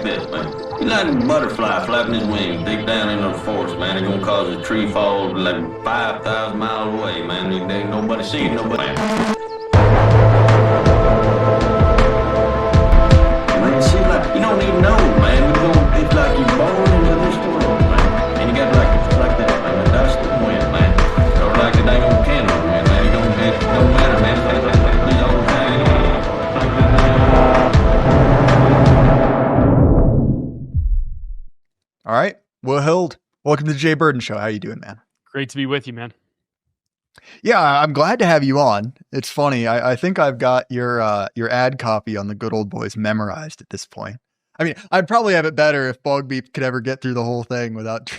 this, man. He's like a butterfly flapping his wings deep down into the forest, man. It's gonna cause a tree fall like 5,000 miles away, man. There ain't nobody seeing nobody. Man, see, like, you don't even know, man. It's like you're born into this world, man. And you got like that, man. The dust and wind, man. Or like the dang old candle, man. It don't matter, man. It's all the time. All right. Well, Hild, welcome to the Jay Burden Show. How you doing, man? Great to be with you, man. Yeah, I'm glad to have you on. It's funny. I think I've got your ad copy on the Good Old Boys memorized at this point. I mean, I'd probably have it better if Bog Beep could ever get through the whole thing without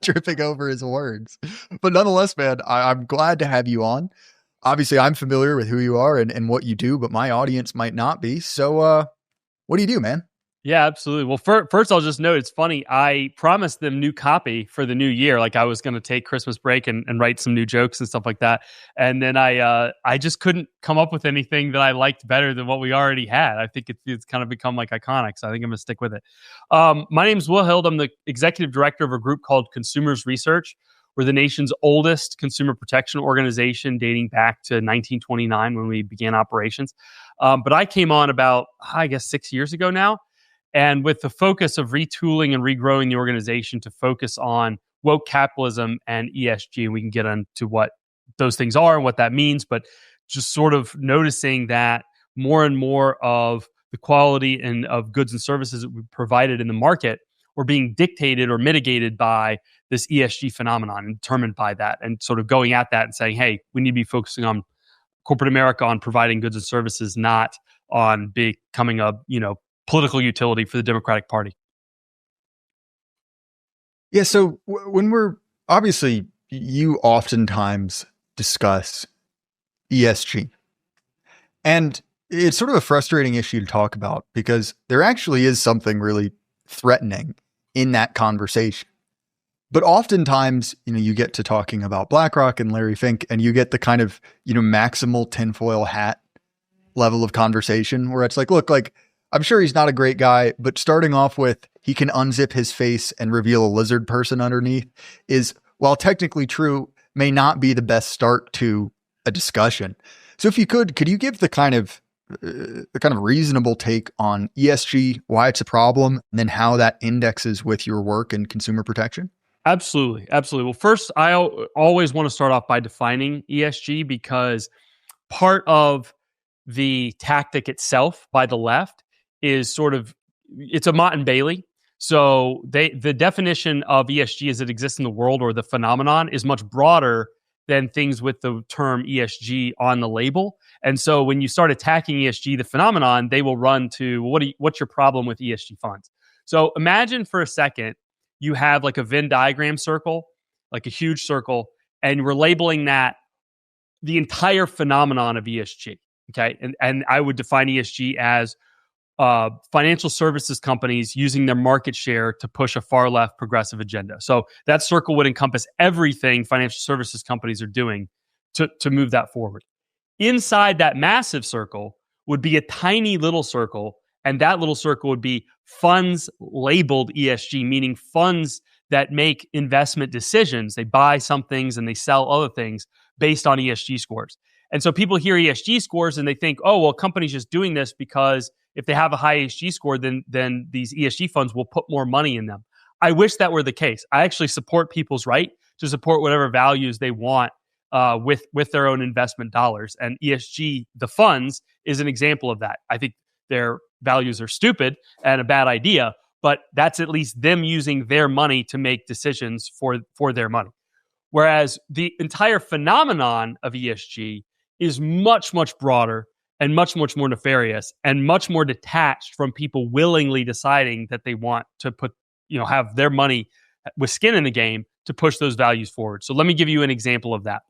tripping over his words. But nonetheless, man, I'm glad to have you on. Obviously, I'm familiar with who you are and what you do, but my audience might not be. So what do you do, man? Yeah, absolutely. Well, first I'll just note, it's funny. I promised them new copy for the new year. Like I was going to take Christmas break and write some new jokes and stuff like that. And then I just couldn't come up with anything that I liked better than what we already had. I think it's kind of become like iconic. So I think I'm going to stick with it. My name's Will Hild. I'm the executive director of a group called Consumers Research. We're the nation's oldest consumer protection organization, dating back to 1929 when we began operations. But I came on about, I guess, 6 years ago now. And with the focus of retooling and regrowing the organization to focus on woke capitalism and ESG, and we can get into what those things are and what that means, but just sort of noticing that more and more of the quality and of goods and services that we provided in the market were being dictated or mitigated by this ESG phenomenon and determined by that, and sort of going at that and saying, hey, we need to be focusing on corporate America, on providing goods and services, not on becoming a, political utility for the Democratic Party. Yeah. So when we're obviously, you oftentimes discuss ESG, and it's sort of a frustrating issue to talk about because there actually is something really threatening in that conversation. But oftentimes, you get to talking about BlackRock and Larry Fink, and you get the kind of, maximal tinfoil hat level of conversation where it's like, look, like, I'm sure he's not a great guy, but starting off with he can unzip his face and reveal a lizard person underneath is, while technically true, may not be the best start to a discussion. So if you could you give the kind of reasonable take on ESG, why it's a problem, and then how that indexes with your work in consumer protection? Absolutely. Absolutely. Well, first, I always want to start off by defining ESG, because part of the tactic itself by the left is it's a Mott and Bailey. So the definition of ESG as it exists in the world, or the phenomenon, is much broader than things with the term ESG on the label. And so when you start attacking ESG, the phenomenon, they will run to, what's your problem with ESG funds? So imagine for a second, you have like a Venn diagram circle, like a huge circle, and we're labeling that the entire phenomenon of ESG. Okay. And I would define ESG as financial services companies using their market share to push a far left progressive agenda. So that circle would encompass everything financial services companies are doing to move that forward. Inside that massive circle would be a tiny little circle, and that little circle would be funds labeled ESG, meaning funds that make investment decisions. They buy some things and they sell other things based on ESG scores. And so people hear ESG scores and they think, oh, well, companies just doing this because if they have a high ESG score, then these ESG funds will put more money in them. I wish that were the case. I actually support people's right to support whatever values they want with their own investment dollars. And ESG, the funds, is an example of that. I think their values are stupid and a bad idea, but that's at least them using their money to make decisions for their money. Whereas the entire phenomenon of ESG is much, much broader and much, much more nefarious and much more detached from people willingly deciding that they want to have their money with skin in the game to push those values forward. So let me give you an example of that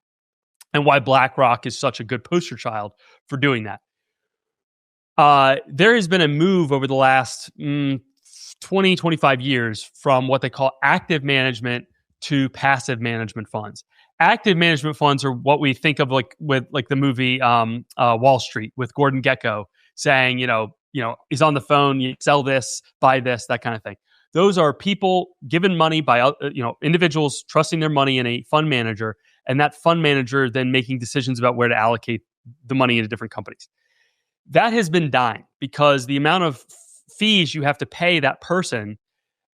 and why BlackRock is such a good poster child for doing that. There has been a move over the last 20, 25 years from what they call active management to passive management funds. Active management funds are what we think of with the movie Wall Street with Gordon Gekko saying, is on the phone, you sell this, buy this, that kind of thing. Those are people given money by individuals trusting their money in a fund manager, and that fund manager then making decisions about where to allocate the money into different companies. That has been dying because the amount of fees you have to pay that person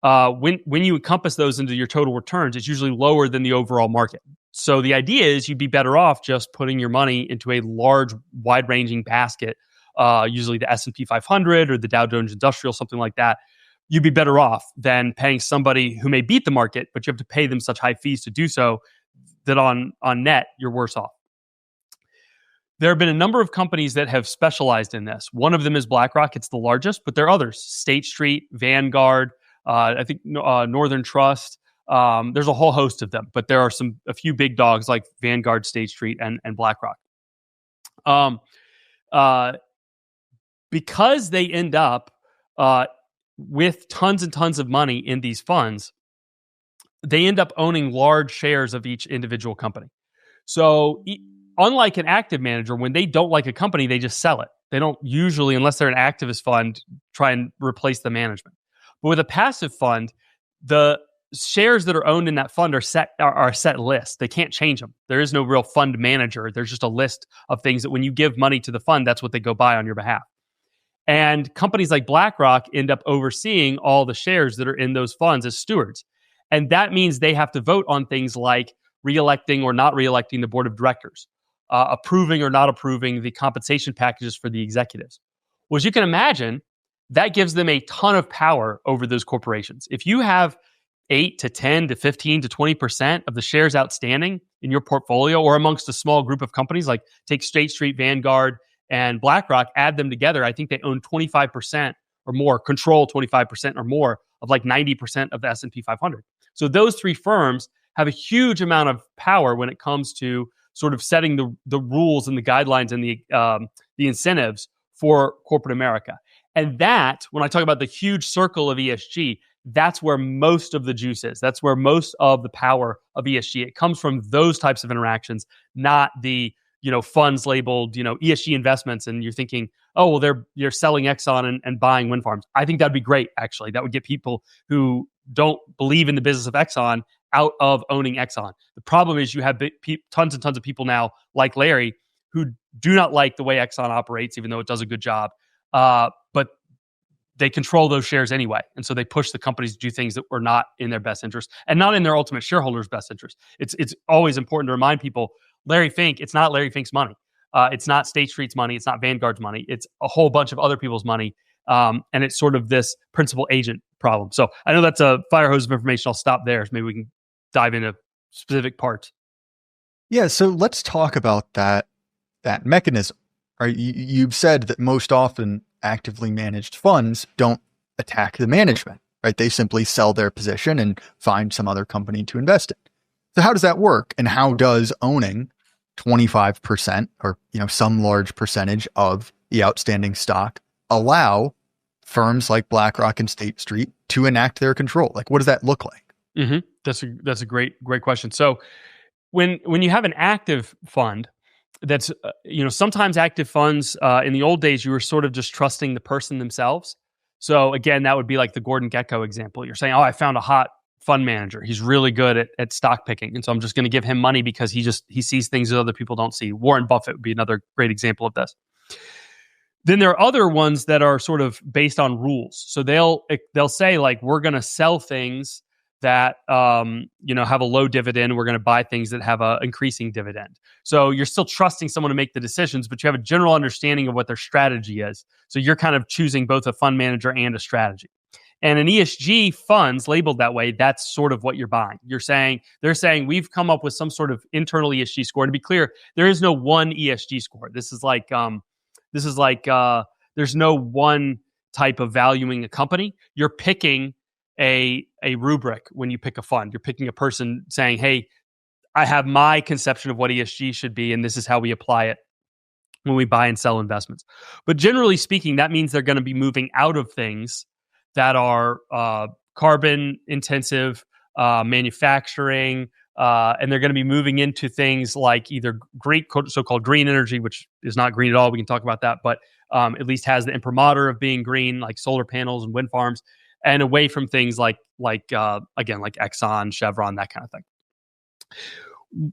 when you encompass those into your total returns, it's usually lower than the overall market. So the idea is you'd be better off just putting your money into a large, wide-ranging basket, usually the S&P 500 or the Dow Jones Industrial, something like that. You'd be better off than paying somebody who may beat the market, but you have to pay them such high fees to do so that on net, you're worse off. There have been a number of companies that have specialized in this. One of them is BlackRock. It's the largest, but there are others. State Street, Vanguard, I think Northern Trust. There's a whole host of them, but there are a few big dogs like Vanguard, State Street, and BlackRock. Because they end up with tons and tons of money in these funds, they end up owning large shares of each individual company. So unlike an active manager, when they don't like a company, they just sell it. They don't usually, unless they're an activist fund, try and replace the management. But with a passive fund, the shares that are owned in that fund are a set list. They can't change them. There is no real fund manager. There's just a list of things that when you give money to the fund, that's what they go buy on your behalf. And companies like BlackRock end up overseeing all the shares that are in those funds as stewards. And that means they have to vote on things like reelecting or not reelecting the board of directors, approving or not approving the compensation packages for the executives. Well, as you can imagine, that gives them a ton of power over those corporations. If you have 8 to 10 to 15 to 20% of the shares outstanding in your portfolio or amongst a small group of companies, like take State Street, Vanguard, and BlackRock, add them together, I think they own 25% or more, control 25% or more of like 90% of the S&P 500. So those three firms have a huge amount of power when it comes to sort of setting the rules and the guidelines and the incentives for corporate America. And that, when I talk about the huge circle of ESG, that's where most of the juice is. That's where most of the power of ESG. It comes from those types of interactions, not the funds labeled ESG investments. And you're thinking, oh well, you're selling Exxon and buying wind farms. I think that'd be great. Actually, that would get people who don't believe in the business of Exxon out of owning Exxon. The problem is you have tons and tons of people now like Larry who do not like the way Exxon operates, even though it does a good job. But they control those shares anyway. And so they push the companies to do things that were not in their best interest and not in their ultimate shareholders' best interest. It's always important to remind people, Larry Fink, it's not Larry Fink's money. It's not State Street's money. It's not Vanguard's money. It's a whole bunch of other people's money. And it's sort of this principal agent problem. So I know that's a fire hose of information. I'll stop there. So maybe we can dive into specific parts. Yeah. So let's talk about that mechanism. Right? You've said that most often actively managed funds don't attack the management, right? They simply sell their position and find some other company to invest in. So how does that work? And how does owning 25% or some large percentage of the outstanding stock allow firms like BlackRock and State Street to enact their control? Like, what does that look like? Mm-hmm. That's a great question. So when you have an active fund, that's sometimes active funds in the old days you were sort of just trusting the person themselves. So again, that would be like the Gordon Gekko example. You're saying, oh, I found a hot fund manager. He's really good at stock picking, and so I'm just going to give him money because he sees things that other people don't see. Warren Buffett would be another great example of this. Then there are other ones that are sort of based on rules. So they'll say like, we're going to sell things that have a low dividend. We're going to buy things that have a increasing dividend. So you're still trusting someone to make the decisions, but you have a general understanding of what their strategy is. So you're kind of choosing both a fund manager and a strategy. And an ESG funds labeled that way, that's sort of what you're buying. They're saying we've come up with some sort of internal ESG score. To be clear, there is no one ESG score. This is like there's no one type of valuing a company. You're picking a rubric when you pick a fund. You're picking a person saying, hey, I have my conception of what ESG should be, and this is how we apply it when we buy and sell investments. But generally speaking, that means they're going to be moving out of things that are carbon intensive, manufacturing, and they're going to be moving into things like either so-called green energy, which is not green at all. We can talk about that, but at least has the imprimatur of being green, like solar panels and wind farms, and away from things like Exxon, Chevron, that kind of thing.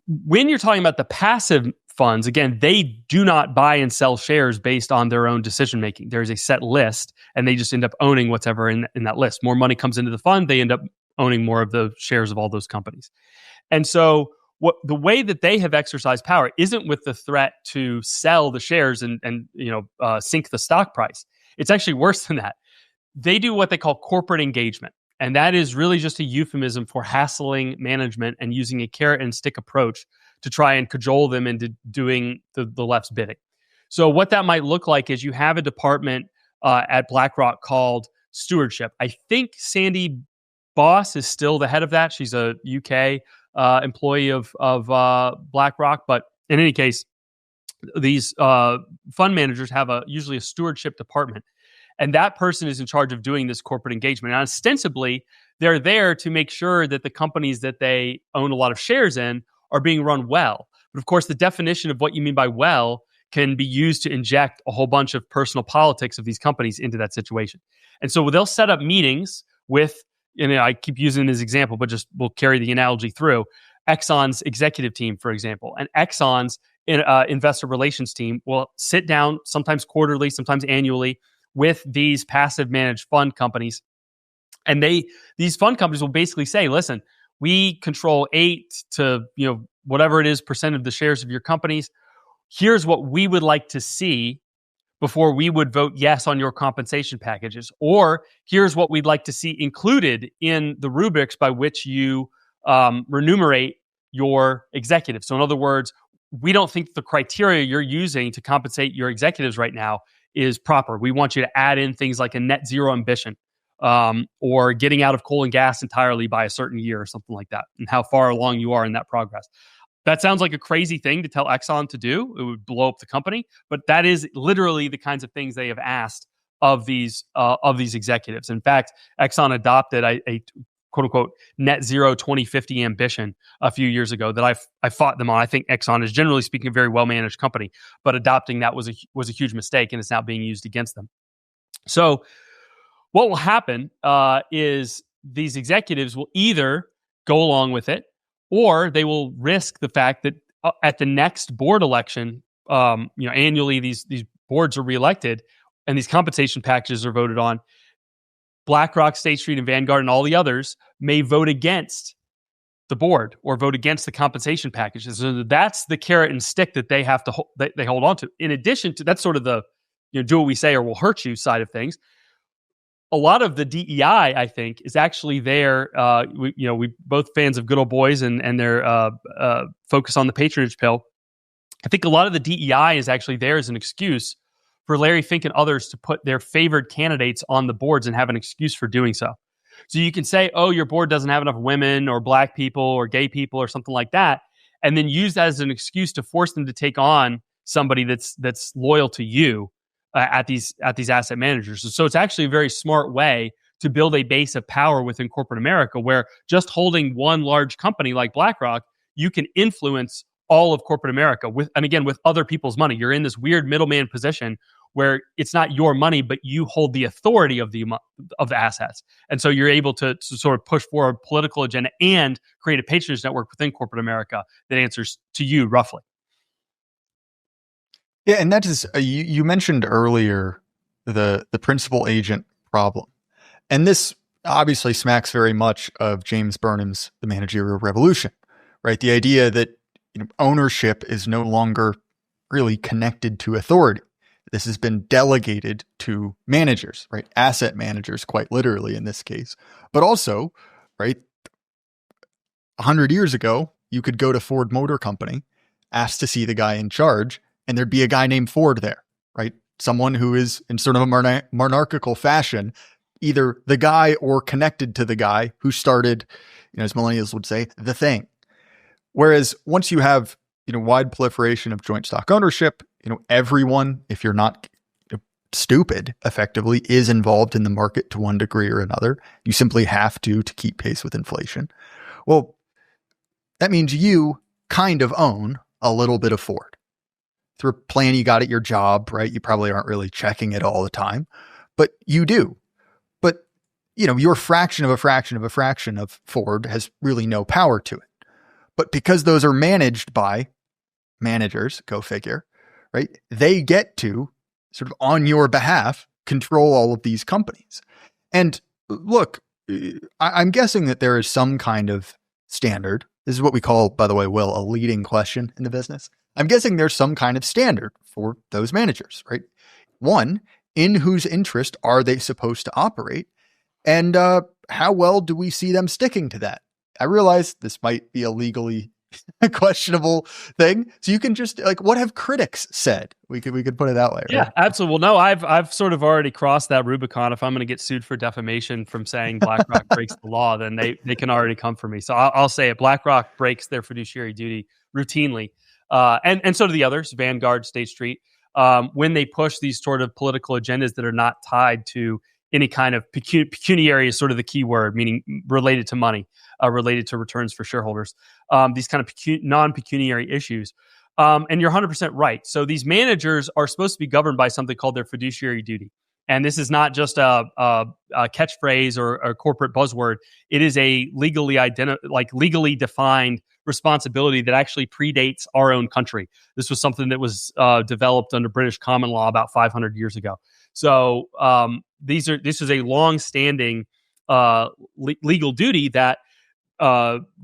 When you're talking about the passive funds, again, they do not buy and sell shares based on their own decision making. There's a set list, and they just end up owning whatever in that list. More money comes into the fund, they end up owning more of the shares of all those companies. And so the way that they have exercised power isn't with the threat to sell the shares and sink the stock price. It's actually worse than that. They do what they call corporate engagement. And that is really just a euphemism for hassling management and using a carrot and stick approach to try and cajole them into doing the left's bidding. So what that might look like is you have a department at BlackRock called stewardship. I think Sandy Boss is still the head of that. She's a UK employee of BlackRock. But in any case, these fund managers have usually a stewardship department. And that person is in charge of doing this corporate engagement. And ostensibly, they're there to make sure that the companies that they own a lot of shares in are being run well. But of course, the definition of what you mean by well can be used to inject a whole bunch of personal politics of these companies into that situation. And so they'll set up meetings with, I keep using this example, but just we'll carry the analogy through. Exxon's executive team, for example, and Exxon's investor relations team will sit down sometimes quarterly, sometimes annually, with these passive managed fund companies. And these fund companies will basically say, listen, we control 8 to whatever it is % of the shares of your companies. Here's what we would like to see before we would vote yes on your compensation packages. Or here's what we'd like to see included in the rubrics by which you remunerate your executives. So in other words, we don't think the criteria you're using to compensate your executives right now is proper. We want you to add in things like a net zero ambition, or getting out of coal and gas entirely by a certain year or something like that, and how far along you are in that progress. That sounds like a crazy thing to tell Exxon to do. It would blow up the company, but that is literally the kinds of things they have asked of these executives. In fact, Exxon adopted a quote unquote net zero 2050 ambition a few years ago that I fought them on. I think Exxon is generally speaking a very well managed company, but adopting that was a huge mistake, and it's now being used against them. So what will happen is these executives will either go along with it, or they will risk the fact that at the next board election, annually these boards are reelected and these compensation packages are voted on. BlackRock, State Street, and Vanguard, and all the others may vote against the board or vote against the compensation packages. So that's the carrot and stick that they have to they hold on to. In addition to that's sort of the do what we say or we'll hurt you side of things. A lot of the DEI, I think, is actually there. We both fans of good old boys and their focus on the patronage pill. I think a lot of the DEI is actually there as an excuse for Larry Fink and others to put their favored candidates on the boards and have an excuse for doing so. So you can say, oh, your board doesn't have enough women or black people or gay people or something like that, and then use that as an excuse to force them to take on somebody that's loyal to you at these asset managers. So it's actually a very smart way to build a base of power within corporate America, where just holding one large company like BlackRock, you can influence all of corporate America with other people's money. You're in this weird middleman position where it's not your money, but you hold the authority of the assets. And so you're able to sort of push forward a political agenda and create a patronage network within corporate America that answers to you roughly. Yeah, and that is, you mentioned earlier the principal agent problem. And this obviously smacks very much of James Burnham's The Managerial Revolution, right? The idea that ownership is no longer really connected to authority. This has been delegated to managers, right? Asset managers, quite literally in this case. But also, right, 100 years ago, you could go to Ford Motor Company, ask to see the guy in charge, and there'd be a guy named Ford there, right? Someone who is in sort of a monarchical fashion, either the guy or connected to the guy who started, as millennials would say, the thing. Whereas once you have, wide proliferation of joint stock ownership, everyone, if you're not stupid, effectively is involved in the market to one degree or another. You simply have to keep pace with inflation. Well, that means you kind of own a little bit of Ford through a plan you got at your job, right? You probably aren't really checking it all the time, but you do. But, your fraction of a fraction of a fraction of Ford has really no power to it. But because those are managed by managers, go figure, right? They get to sort of on your behalf control all of these companies. And look, I'm guessing that there is some kind of standard. This is what we call, by the way, Will, a leading question in the business. I'm guessing there's some kind of standard for those managers, right? One, in whose interest are they supposed to operate? And how well do we see them sticking to that? I realize this might be a legally questionable thing. So you can just what have critics said? We could put it that way. Right? Yeah, absolutely. Well, no, I've sort of already crossed that Rubicon. If I'm going to get sued for defamation from saying BlackRock breaks the law, then they can already come for me. So I'll say it. BlackRock breaks their fiduciary duty routinely, and so do the others, Vanguard, State Street, when they push these sort of political agendas that are not tied to any kind of pecuniary is sort of the key word, meaning related to money, related to returns for shareholders, these kind of non-pecuniary issues. And you're 100% right. So these managers are supposed to be governed by something called their fiduciary duty. And this is not just a catchphrase or a corporate buzzword. It is a legally defined responsibility that actually predates our own country. This was something that was developed under British common law about 500 years ago. So this is a long-standing legal duty that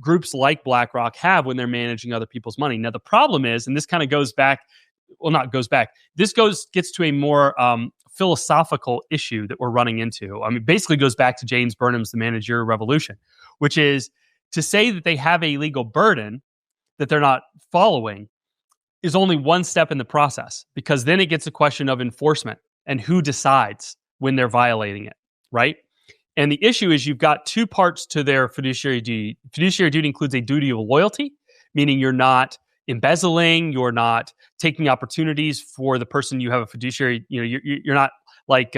groups like BlackRock have when they're managing other people's money. Now, the problem is, and this kind of goes back, this gets to a more philosophical issue that we're running into. I mean, basically goes back to James Burnham's The Managerial Revolution, which is to say that they have a legal burden that they're not following is only one step in the process, because then it gets a question of enforcement and who decides when they're violating it, right? And the issue is you've got two parts to their fiduciary duty. Fiduciary duty includes a duty of loyalty, meaning you're not embezzling, you're not taking opportunities for the person you have a fiduciary, you're not like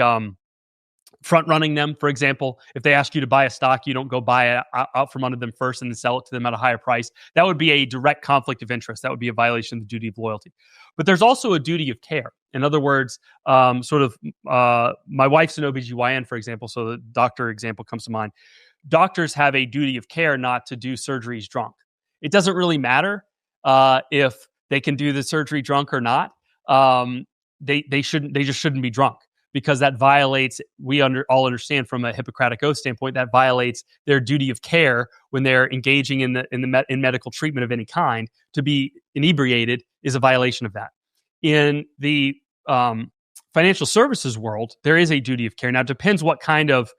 front running them. For example, if they ask you to buy a stock, you don't go buy it out from under them first and then sell it to them at a higher price. That would be a direct conflict of interest. That would be a violation of the duty of loyalty. But there's also a duty of care. In other words, my wife's an OBGYN, for example, so the doctor example comes to mind. Doctors have a duty of care not to do surgeries drunk. It doesn't really matter if they can do the surgery drunk or not. They just shouldn't be drunk, because that violates, all understand from a Hippocratic Oath standpoint, that violates their duty of care when they're engaging in medical treatment of any kind. To be inebriated is a violation of that. In the financial services world, there is a duty of care. Now, it depends what kind of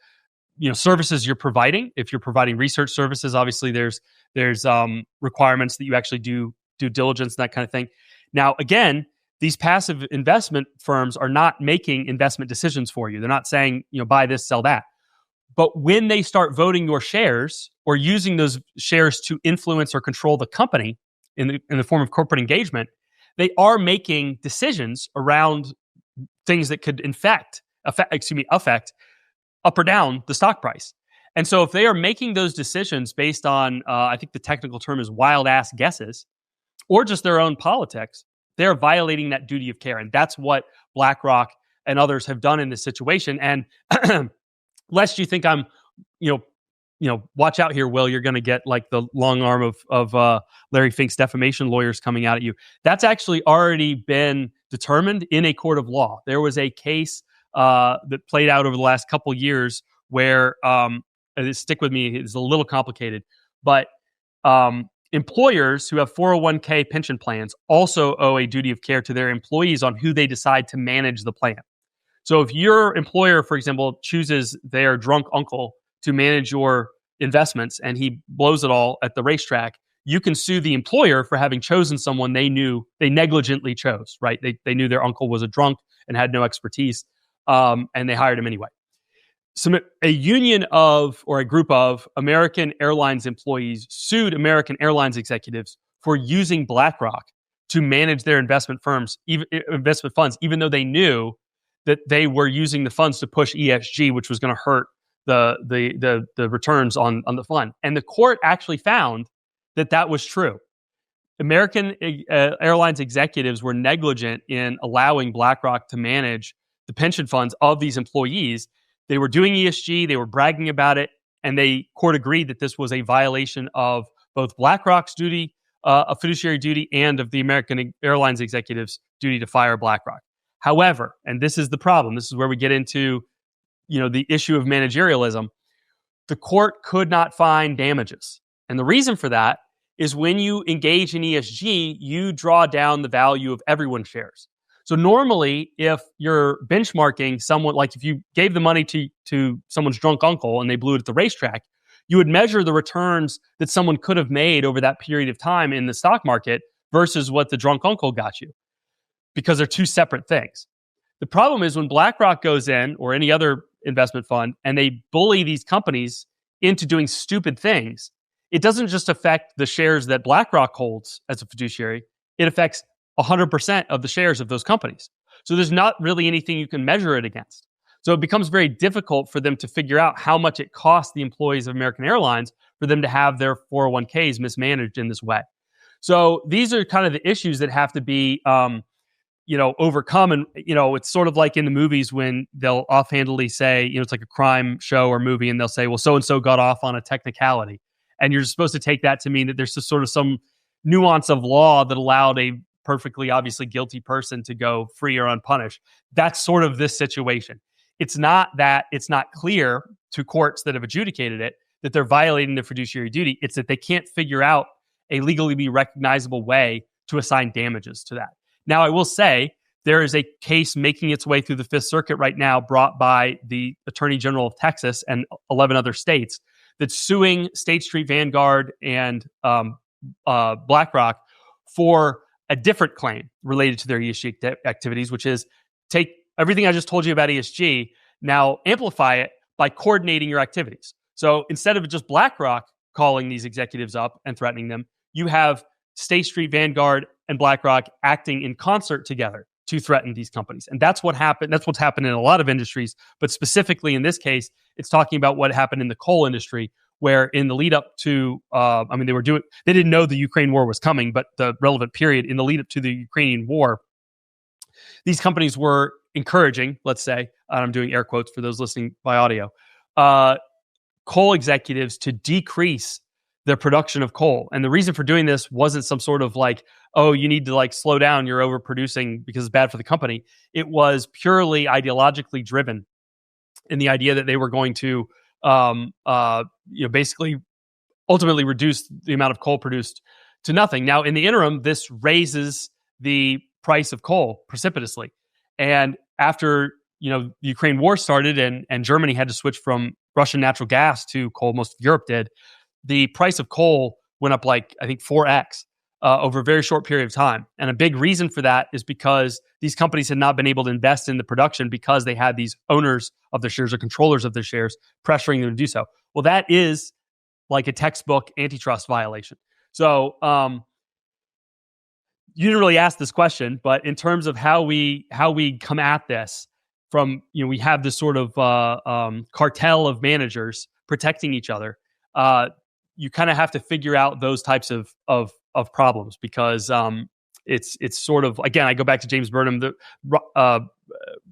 services you're providing. If you're providing research services, obviously there's requirements that you actually do due diligence and that kind of thing. Now, again, these passive investment firms are not making investment decisions for you. They're not saying, buy this, sell that. But when they start voting your shares or using those shares to influence or control the company in the form of corporate engagement, they are making decisions around things that could affect up or down the stock price. And so if they are making those decisions based on, I think the technical term is wild ass guesses, or just their own politics, they're violating that duty of care. And that's what BlackRock and others have done in this situation. And lest you think I'm, watch out here, Will, you're going to get like the long arm of Larry Fink's defamation lawyers coming out at you. That's actually already been determined in a court of law. There was a case that played out over the last couple years where, stick with me, it's a little complicated, but employers who have 401k pension plans also owe a duty of care to their employees on who they decide to manage the plan. So if your employer, for example, chooses their drunk uncle to manage your investments and he blows it all at the racetrack, you can sue the employer for having chosen someone they knew they negligently chose, right? They knew their uncle was a drunk and had no expertise, and they hired him anyway. So a union of, or a group of American Airlines employees sued American Airlines executives for using BlackRock to manage their investment funds, even though they knew that they were using the funds to push ESG, which was going to hurt the returns on the fund. And the court actually found that was true. American Airlines executives were negligent in allowing BlackRock to manage the pension funds of these employees. They were doing ESG, they were bragging about it, and the court agreed that this was a violation of both BlackRock's duty, a fiduciary duty, and of the American Airlines executives' duty to fire BlackRock. However, and this is the problem, this is where we get into, the issue of managerialism, the court could not find damages. And the reason for that is when you engage in ESG, you draw down the value of everyone's shares. So normally, if you're benchmarking someone, like if you gave the money to someone's drunk uncle and they blew it at the racetrack, you would measure the returns that someone could have made over that period of time in the stock market versus what the drunk uncle got you, because they're two separate things. The problem is when BlackRock goes in, or any other investment fund, and they bully these companies into doing stupid things, it doesn't just affect the shares that BlackRock holds as a fiduciary, it affects 100% of the shares of those companies. So there's not really anything you can measure it against. So it becomes very difficult for them to figure out how much it costs the employees of American Airlines for them to have their 401ks mismanaged in this way. So these are kind of the issues that have to be overcome. And, it's sort of like in the movies when they'll offhandedly say, it's like a crime show or movie, and they'll say, well, so-and-so got off on a technicality. And you're supposed to take that to mean that there's just sort of some nuance of law that allowed a perfectly obviously guilty person to go free or unpunished. That's sort of this situation. It's not that it's not clear to courts that have adjudicated it that they're violating their fiduciary duty. It's that they can't figure out a legally recognizable way to assign damages to that. Now, I will say there is a case making its way through the Fifth Circuit right now brought by the Attorney General of Texas and 11 other states that's suing State Street, Vanguard, and BlackRock for a different claim related to their ESG activities, which is take everything I just told you about ESG, now amplify it by coordinating your activities. So instead of just BlackRock calling these executives up and threatening them, you have State Street, Vanguard, and BlackRock acting in concert together to threaten these companies. And that's what happened. That's what's happened in a lot of industries. But specifically in this case, it's talking about what happened in the coal industry, where in the lead up to, they didn't know the Ukraine war was coming, but the relevant period in the lead up to the Ukrainian war, these companies were encouraging, let's say, and I'm doing air quotes for those listening by audio, coal executives to decrease their production of coal. And the reason for doing this wasn't some sort of like, oh, you need to like slow down, you're overproducing because it's bad for the company. It was purely ideologically driven in the idea that they were going to basically ultimately reduce the amount of coal produced to nothing. Now, in the interim, this raises the price of coal precipitously. And after the Ukraine war started and Germany had to switch from Russian natural gas to coal, most of Europe did, the price of coal went up like, I think, 4x over a very short period of time. And a big reason for that is because these companies had not been able to invest in the production because they had these owners of their shares or controllers of their shares pressuring them to do so. Well, that is like a textbook antitrust violation. So you didn't really ask this question, but in terms of how we come at this from, we have this sort of cartel of managers protecting each other. You kind of have to figure out those types of problems because it's sort of, again, I go back to James Burnham, the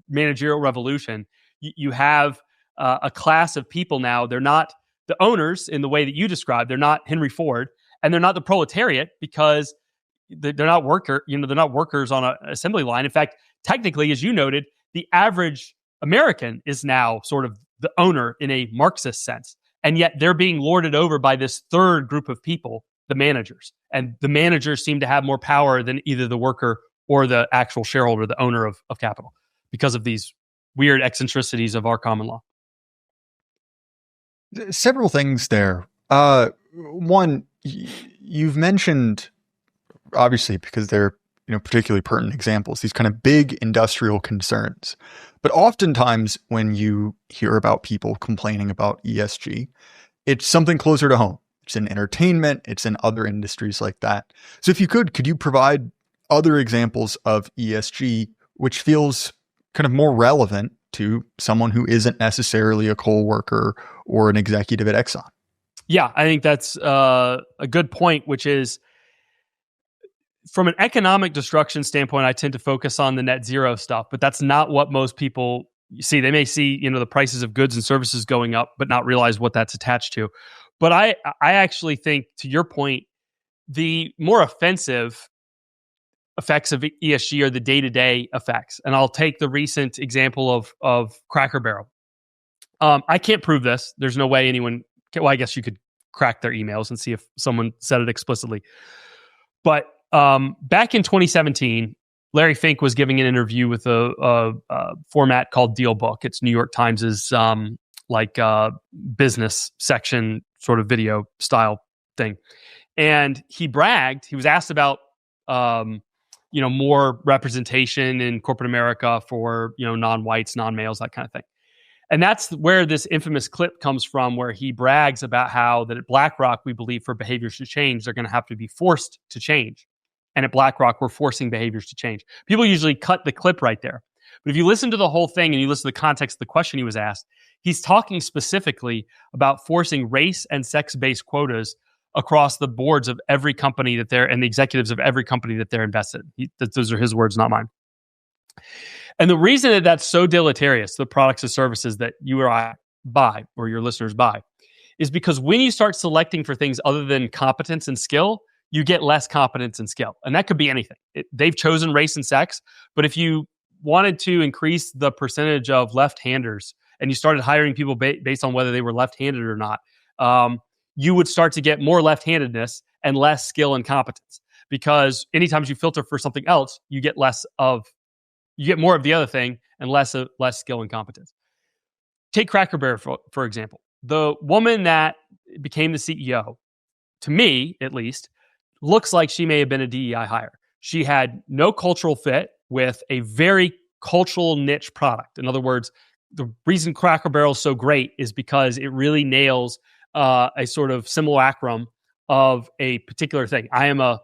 managerial revolution. You have a class of people now. They're not the owners in the way that you described. They're not Henry Ford, and they're not the proletariat because they're not they're not workers on an assembly line. In fact, technically, as you noted, the average American is now sort of the owner in a Marxist sense. And yet they're being lorded over by this third group of people, the managers. And the managers seem to have more power than either the worker or the actual shareholder, the owner of capital, because of these weird eccentricities of our common law. Several things there. One, you've mentioned, obviously, because they're particularly pertinent examples, these kind of big industrial concerns. But oftentimes when you hear about people complaining about ESG, it's something closer to home. It's in entertainment, it's in other industries like that. So if you could you provide other examples of ESG, which feels kind of more relevant to someone who isn't necessarily a coal worker or an executive at Exxon? Yeah, I think that's a good point, which is from an economic destruction standpoint, I tend to focus on the net zero stuff, but that's not what most people see. They may see, the prices of goods and services going up, but not realize what that's attached to. But I actually think, to your point, the more offensive effects of ESG are the day-to-day effects. And I'll take the recent example of Cracker Barrel. I can't prove this. There's no way anyone can. Well, I guess you could crack their emails and see if someone said it explicitly. But back in 2017, Larry Fink was giving an interview with a format called Deal Book. It's New York Times's business section sort of video style thing. And he bragged. He was asked about more representation in corporate America for non-whites, non-males, that kind of thing. And that's where this infamous clip comes from, where he brags about how that at BlackRock, we believe for behaviors to change, they're going to have to be forced to change. And at BlackRock, we're forcing behaviors to change. People usually cut the clip right there. But if you listen to the whole thing and you listen to the context of the question he was asked, he's talking specifically about forcing race and sex-based quotas across the boards of every company that they're, and the executives of every company that they're invested in. Those are his words, not mine. And the reason that that's so deleterious to the products and services that you or I buy, or your listeners buy, is because when you start selecting for things other than competence and skill, you get less competence and skill. And that could be anything. They've chosen race and sex, but if you wanted to increase the percentage of left-handers and you started hiring people based on whether they were left-handed or not, you would start to get more left-handedness and less skill and competence. Because anytime you filter for something else, you get more of the other thing and less skill and competence. Take Cracker Barrel, for example. The woman that became the CEO, to me at least, looks like she may have been a DEI hire. She had no cultural fit with a very cultural niche product. In other words, the reason Cracker Barrel is so great is because it really nails a sort of simulacrum of a particular thing. I am a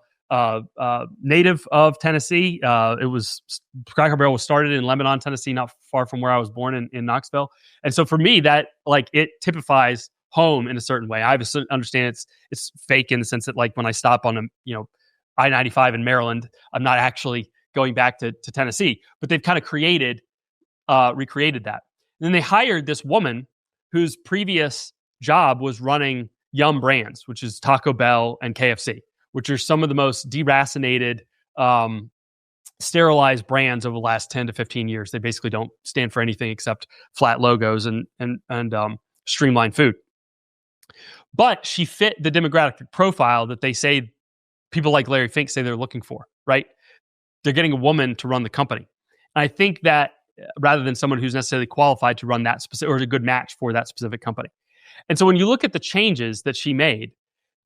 native of Tennessee. Cracker Barrel was started in Lebanon, Tennessee, not far from where I was born in Knoxville. And so for me, that it typifies home in a certain way. I understand it's fake in the sense that when I stop on I-95 in Maryland, I'm not actually going back to Tennessee, but they've kind of recreated that. And then they hired this woman whose previous job was running Yum Brands, which is Taco Bell and KFC, which are some of the most deracinated, sterilized brands over the last 10 to 15 years. They basically don't stand for anything except flat logos and streamlined food. But she fit the demographic profile that they say people like Larry Fink say they're looking for, right? They're getting a woman to run the company. And I think that rather than someone who's necessarily qualified to run that specific, or is a good match for that specific company. And so when you look at the changes that she made,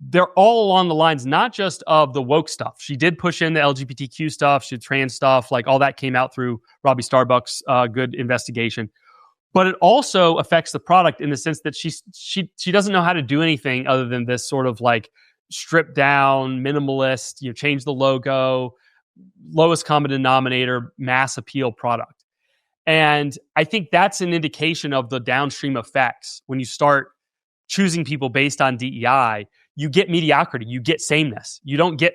they're all along the lines, not just of the woke stuff. She did push in the LGBTQ stuff, she did trans stuff, all that came out through Robbie Starbuck's good investigation. But it also affects the product in the sense that she doesn't know how to do anything other than this sort of stripped down, minimalist, change the logo, lowest common denominator, mass appeal product. And I think that's an indication of the downstream effects. When you start choosing people based on DEI, you get mediocrity, you get sameness. You don't get,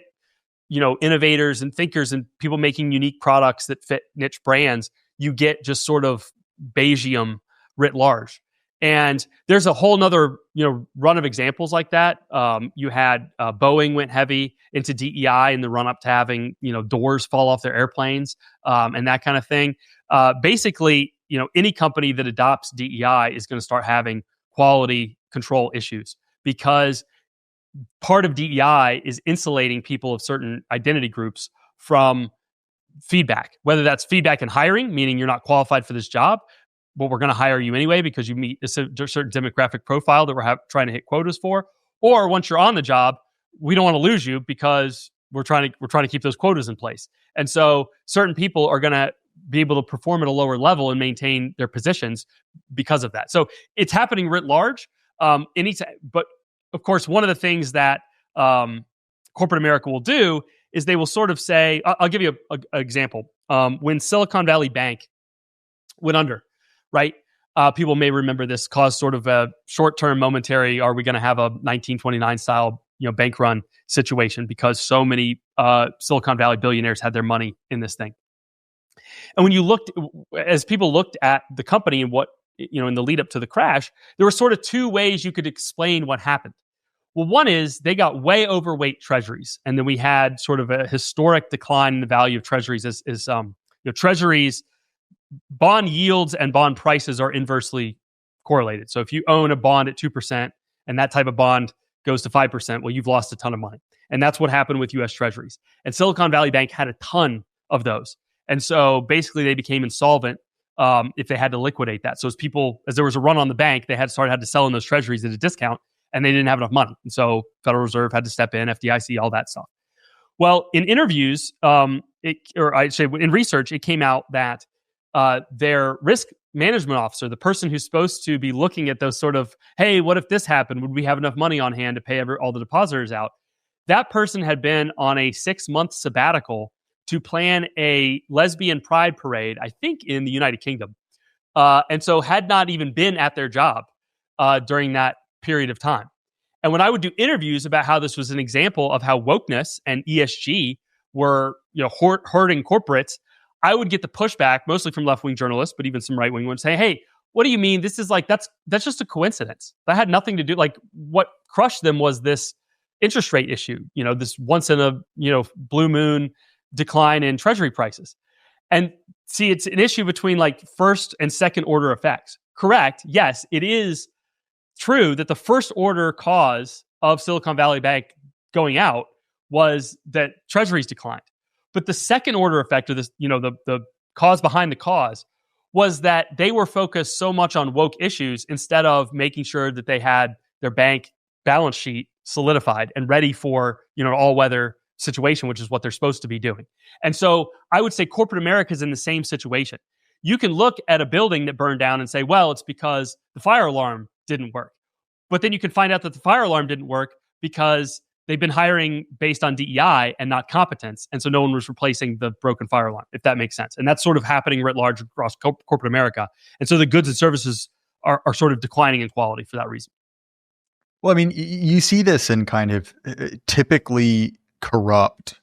innovators and thinkers and people making unique products that fit niche brands. You get just sort of Bayesium writ large. And there's a whole nother, run of examples like that. You had Boeing went heavy into DEI in the run up to having, doors fall off their airplanes and that kind of thing. Basically, any company that adopts DEI is going to start having quality control issues because part of DEI is insulating people of certain identity groups from feedback, whether that's feedback in hiring, meaning you're not qualified for this job, but we're going to hire you anyway because you meet a certain demographic profile that we're trying to hit quotas for. Or once you're on the job, we don't want to lose you because we're trying to keep those quotas in place. And so certain people are going to be able to perform at a lower level and maintain their positions because of that. So it's happening writ large. But of course, one of the things that corporate America will do is they will sort of say, I'll give you an example. When Silicon Valley Bank went under, right? people may remember this caused sort of a short-term momentary, are we going to have a 1929 style, bank run situation, because so many Silicon Valley billionaires had their money in this thing. And when as people looked at the company and what, in the lead up to the crash, there were sort of two ways you could explain what happened. Well, one is they got way overweight treasuries, and then we had sort of a historic decline in the value of treasuries as treasuries, bond yields and bond prices are inversely correlated. So if you own a bond at 2% and that type of bond goes to 5%, well, you've lost a ton of money. And that's what happened with US treasuries. And Silicon Valley Bank had a ton of those. And so basically they became insolvent if they had to liquidate that. So as there was a run on the bank, they had to sell in those treasuries at a discount, and they didn't have enough money. And so Federal Reserve had to step in, FDIC, all that stuff. Well, in interviews, in research, it came out that their risk management officer, the person who's supposed to be looking at those sort of, hey, what if this happened? Would we have enough money on hand to pay all the depositors out? That person had been on a 6-month sabbatical to plan a lesbian pride parade, I think in the United Kingdom. And so had not even been at their job during that period of time. And when I would do interviews about how this was an example of how wokeness and ESG were, hurting corporates, I would get the pushback mostly from left-wing journalists, but even some right-wing ones say, hey, what do you mean? This is that's just a coincidence. That had nothing to do, what crushed them was this interest rate issue, this once in a, blue moon decline in treasury prices. And see, it's an issue between first and second order effects. Correct. Yes, it is true that the first order cause of Silicon Valley Bank going out was that treasuries declined. But the second order effect of this, the cause behind the cause, was that they were focused so much on woke issues instead of making sure that they had their bank balance sheet solidified and ready for, an all-weather situation, which is what they're supposed to be doing. And so I would say corporate America is in the same situation. You can look at a building that burned down and say, well, it's because the fire alarm didn't work. But then you can find out that the fire alarm didn't work because they've been hiring based on DEI and not competence. And so no one was replacing the broken fire alarm, if that makes sense. And that's sort of happening writ large across corporate America. And so the goods and services are sort of declining in quality for that reason. Well, I mean, you see this in kind of typically corrupt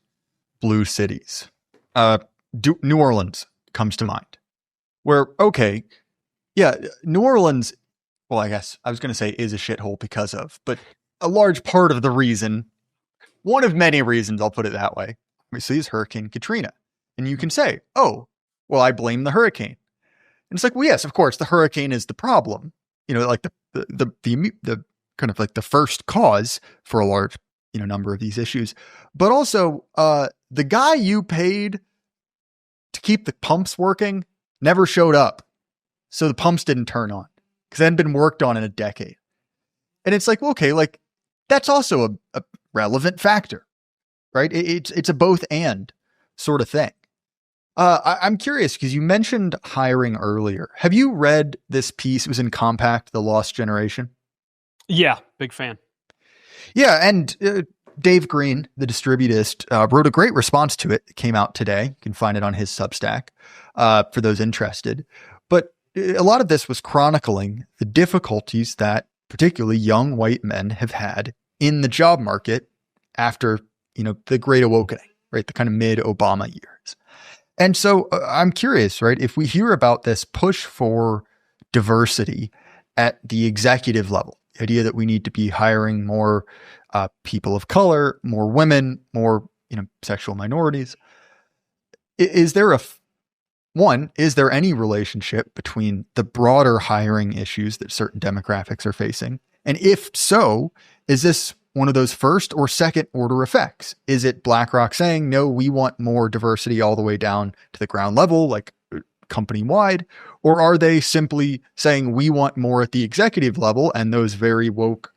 blue cities. New Orleans comes to mind, where, okay, yeah, New Orleans, well, I guess I was going to say is a shithole because of, but a large part of the reason, one of many reasons, I'll put it that way, obviously is Hurricane Katrina. And you can say, oh, well, I blame the hurricane. And it's well, yes, of course, the hurricane is the problem, the kind of the first cause for a large, number of these issues. But also, the guy you paid to keep the pumps working never showed up. So the pumps didn't turn on because they hadn't been worked on in a decade. And it's okay, that's also a relevant factor, right? It's a both and sort of thing. I'm curious because you mentioned hiring earlier. Have you read this piece? It was in Compact, The Lost Generation. Yeah, big fan. Yeah, and Dave Green, the distributist, wrote a great response to it. It came out today. You can find it on his Substack for those interested. But a lot of this was chronicling the difficulties that particularly young white men have had in the job market after, the Great Awakening, right? The kind of mid-Obama years. And so I'm curious, right? If we hear about this push for diversity at the executive level, the idea that we need to be hiring more people of color, more women, more, sexual minorities, is there any relationship between the broader hiring issues that certain demographics are facing? And if so, is this one of those first or second order effects? Is it BlackRock saying, no, we want more diversity all the way down to the ground level, company wide? Or are they simply saying we want more at the executive level, and those very woke,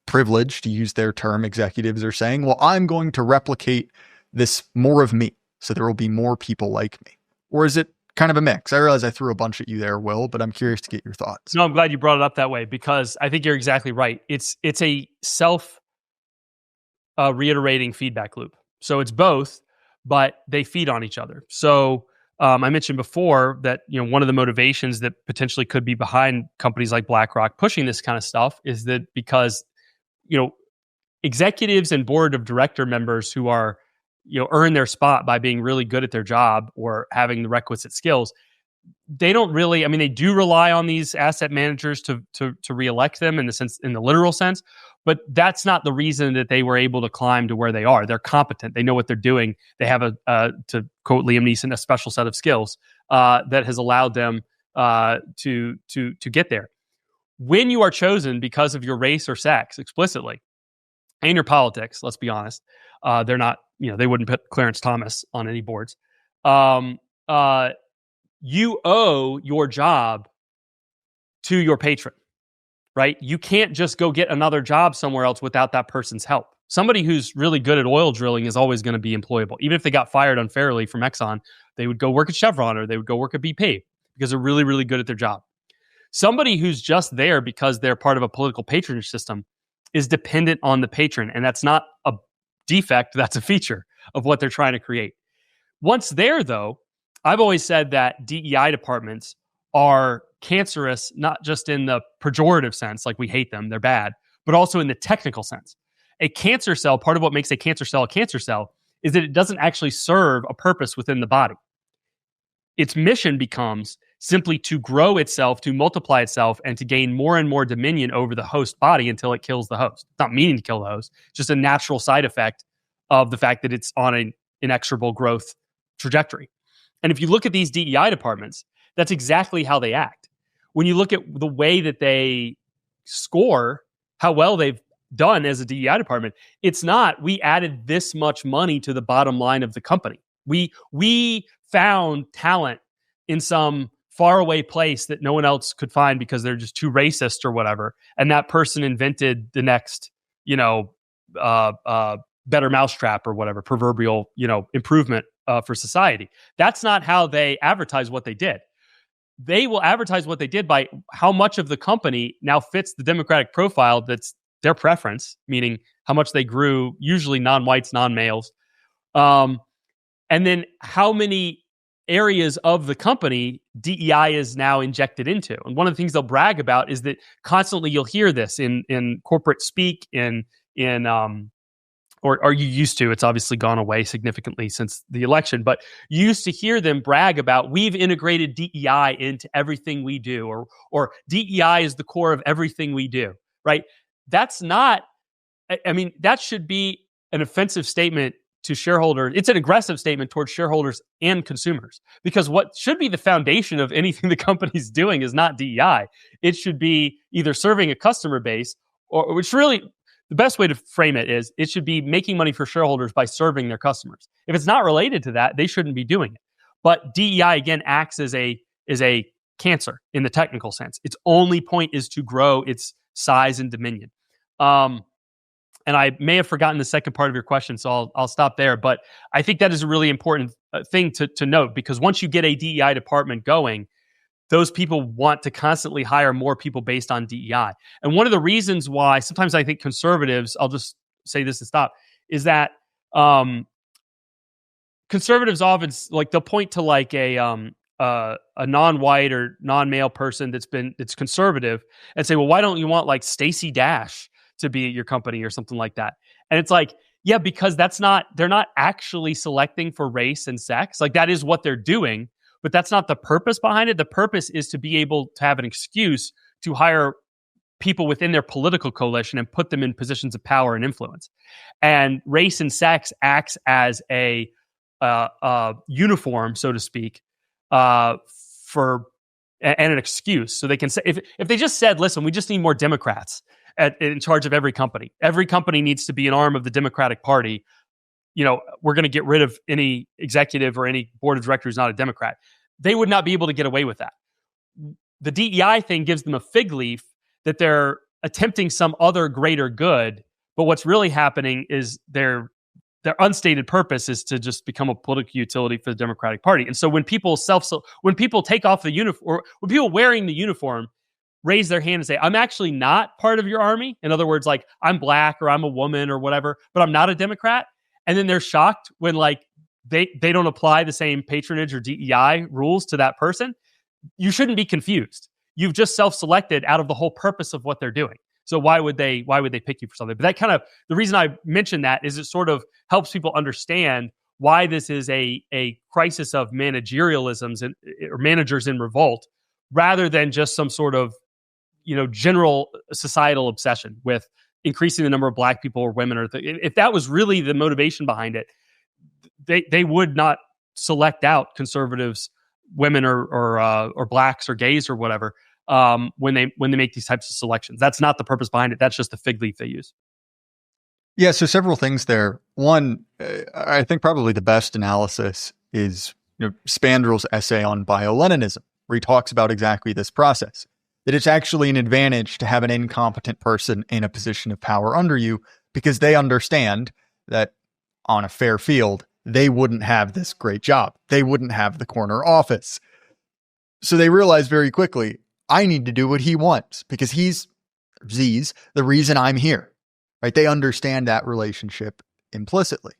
privileged, to use their term, executives are saying, well, I'm going to replicate this more of me, so there will be more people like me? Or is it kind of a mix? I realize I threw a bunch at you there, Will, but I'm curious to get your thoughts. No, I'm glad you brought it up that way, because I think you're exactly right. It's a self reiterating feedback loop. So it's both, but they feed on each other. So I mentioned before that one of the motivations that potentially could be behind companies like BlackRock pushing this kind of stuff is that because executives and board of director members who are earn their spot by being really good at their job or having the requisite skills, they don't really, they do rely on these asset managers to reelect them in the literal sense, but that's not the reason that they were able to climb to where they are. They're competent. They know what they're doing. They have to quote Liam Neeson, a special set of skills that has allowed them to get there. When you are chosen because of your race or sex explicitly, and your politics, let's be honest, they're not, they wouldn't put Clarence Thomas on any boards. You owe your job to your patron, right? You can't just go get another job somewhere else without that person's help. Somebody who's really good at oil drilling is always going to be employable. Even if they got fired unfairly from Exxon, they would go work at Chevron or they would go work at BP because they're really, really good at their job. Somebody who's just there because they're part of a political patronage system is dependent on the patron. And that's not a defect, that's a feature of what they're trying to create. Once there, though, I've always said that DEI departments are cancerous, not just in the pejorative sense, like we hate them, they're bad, but also in the technical sense. A cancer cell, part of what makes a cancer cell, is that it doesn't actually serve a purpose within the body. Its mission becomes simply to grow itself, to multiply itself, and to gain more and more dominion over the host body until it kills the host. It's not meaning to kill the host, it's just a natural side effect of the fact that it's on an inexorable growth trajectory. And if you look at these DEI departments, that's exactly how they act. When you look at the way that they score, how well they've done as a DEI department, it's not, we added this much money to the bottom line of the company. We found talent in some faraway place that no one else could find because they're just too racist or whatever. And that person invented the next, better mousetrap or whatever, proverbial, improvement for society. That's not how they advertise what they did. They will advertise what they did by how much of the company now fits the demographic profile that's their preference, meaning how much they grew, usually non-whites, non-males. And then how many areas of the company DEI is now injected into. And one of the things they'll brag about is that constantly you'll hear this in corporate speak, or you used to. It's obviously gone away significantly since the election, but you used to hear them brag about, we've integrated DEI into everything we do, or DEI is the core of everything we do, right? That's not, that should be an offensive statement to shareholders. It's an aggressive statement towards shareholders and consumers, because what should be the foundation of anything the company's doing is not DEI. It should be either serving a customer base, or which really, the best way to frame it is it should be making money for shareholders by serving their customers. If it's not related to that, they shouldn't be doing it. But DEI again acts as a cancer in the technical sense. Its only point is to grow its size and dominion. And I may have forgotten the second part of your question, so I'll stop there. But I think that is a really important thing to note, because once you get a DEI department going, those people want to constantly hire more people based on DEI. And one of the reasons why sometimes I think conservatives, I'll just say this and stop, is that conservatives often they'll point to like a non-white or non-male person that's conservative and say, well, why don't you want like Stacey Dash to be at your company or something like that? And it's like, yeah, because they're not actually selecting for race and sex. Like that is what they're doing, but that's not the purpose behind it. The purpose is to be able to have an excuse to hire people within their political coalition and put them in positions of power and influence. And race and sex acts as a uniform, so to speak, and an excuse. So they can say, if they just said, listen, we just need more Democrats in charge of every company. Every company needs to be an arm of the Democratic Party. We're going to get rid of any executive or any board of directors who's not a Democrat. They would not be able to get away with that. The DEI thing gives them a fig leaf that they're attempting some other greater good, but what's really happening is their unstated purpose is to just become a political utility for the Democratic Party. And so when people take off the uniform, or when people wearing the uniform raise their hand and say, I'm actually not part of your army. In other words, like I'm black or I'm a woman or whatever, but I'm not a Democrat. And then they're shocked when like they don't apply the same patronage or DEI rules to that person, you shouldn't be confused. You've just self-selected out of the whole purpose of what they're doing. So why would they pick you for something? But that kind of, the reason I mention that is it sort of helps people understand why this is a crisis of managerialisms or managers in revolt, rather than just some sort of, general societal obsession with increasing the number of Black people or women. If that was really the motivation behind it, they would not select out conservatives, women or Blacks or gays or whatever when they make these types of selections. That's not the purpose behind it. That's just the fig leaf they use. Yeah, so several things there. One, I think probably the best analysis is Spandrel's essay on bio-Leninism, where he talks about exactly this process, that it's actually an advantage to have an incompetent person in a position of power under you, because they understand that on a fair field, they wouldn't have this great job. They wouldn't have the corner office. So they realize very quickly, I need to do what he wants because he's the reason I'm here. Right? They understand that relationship implicitly.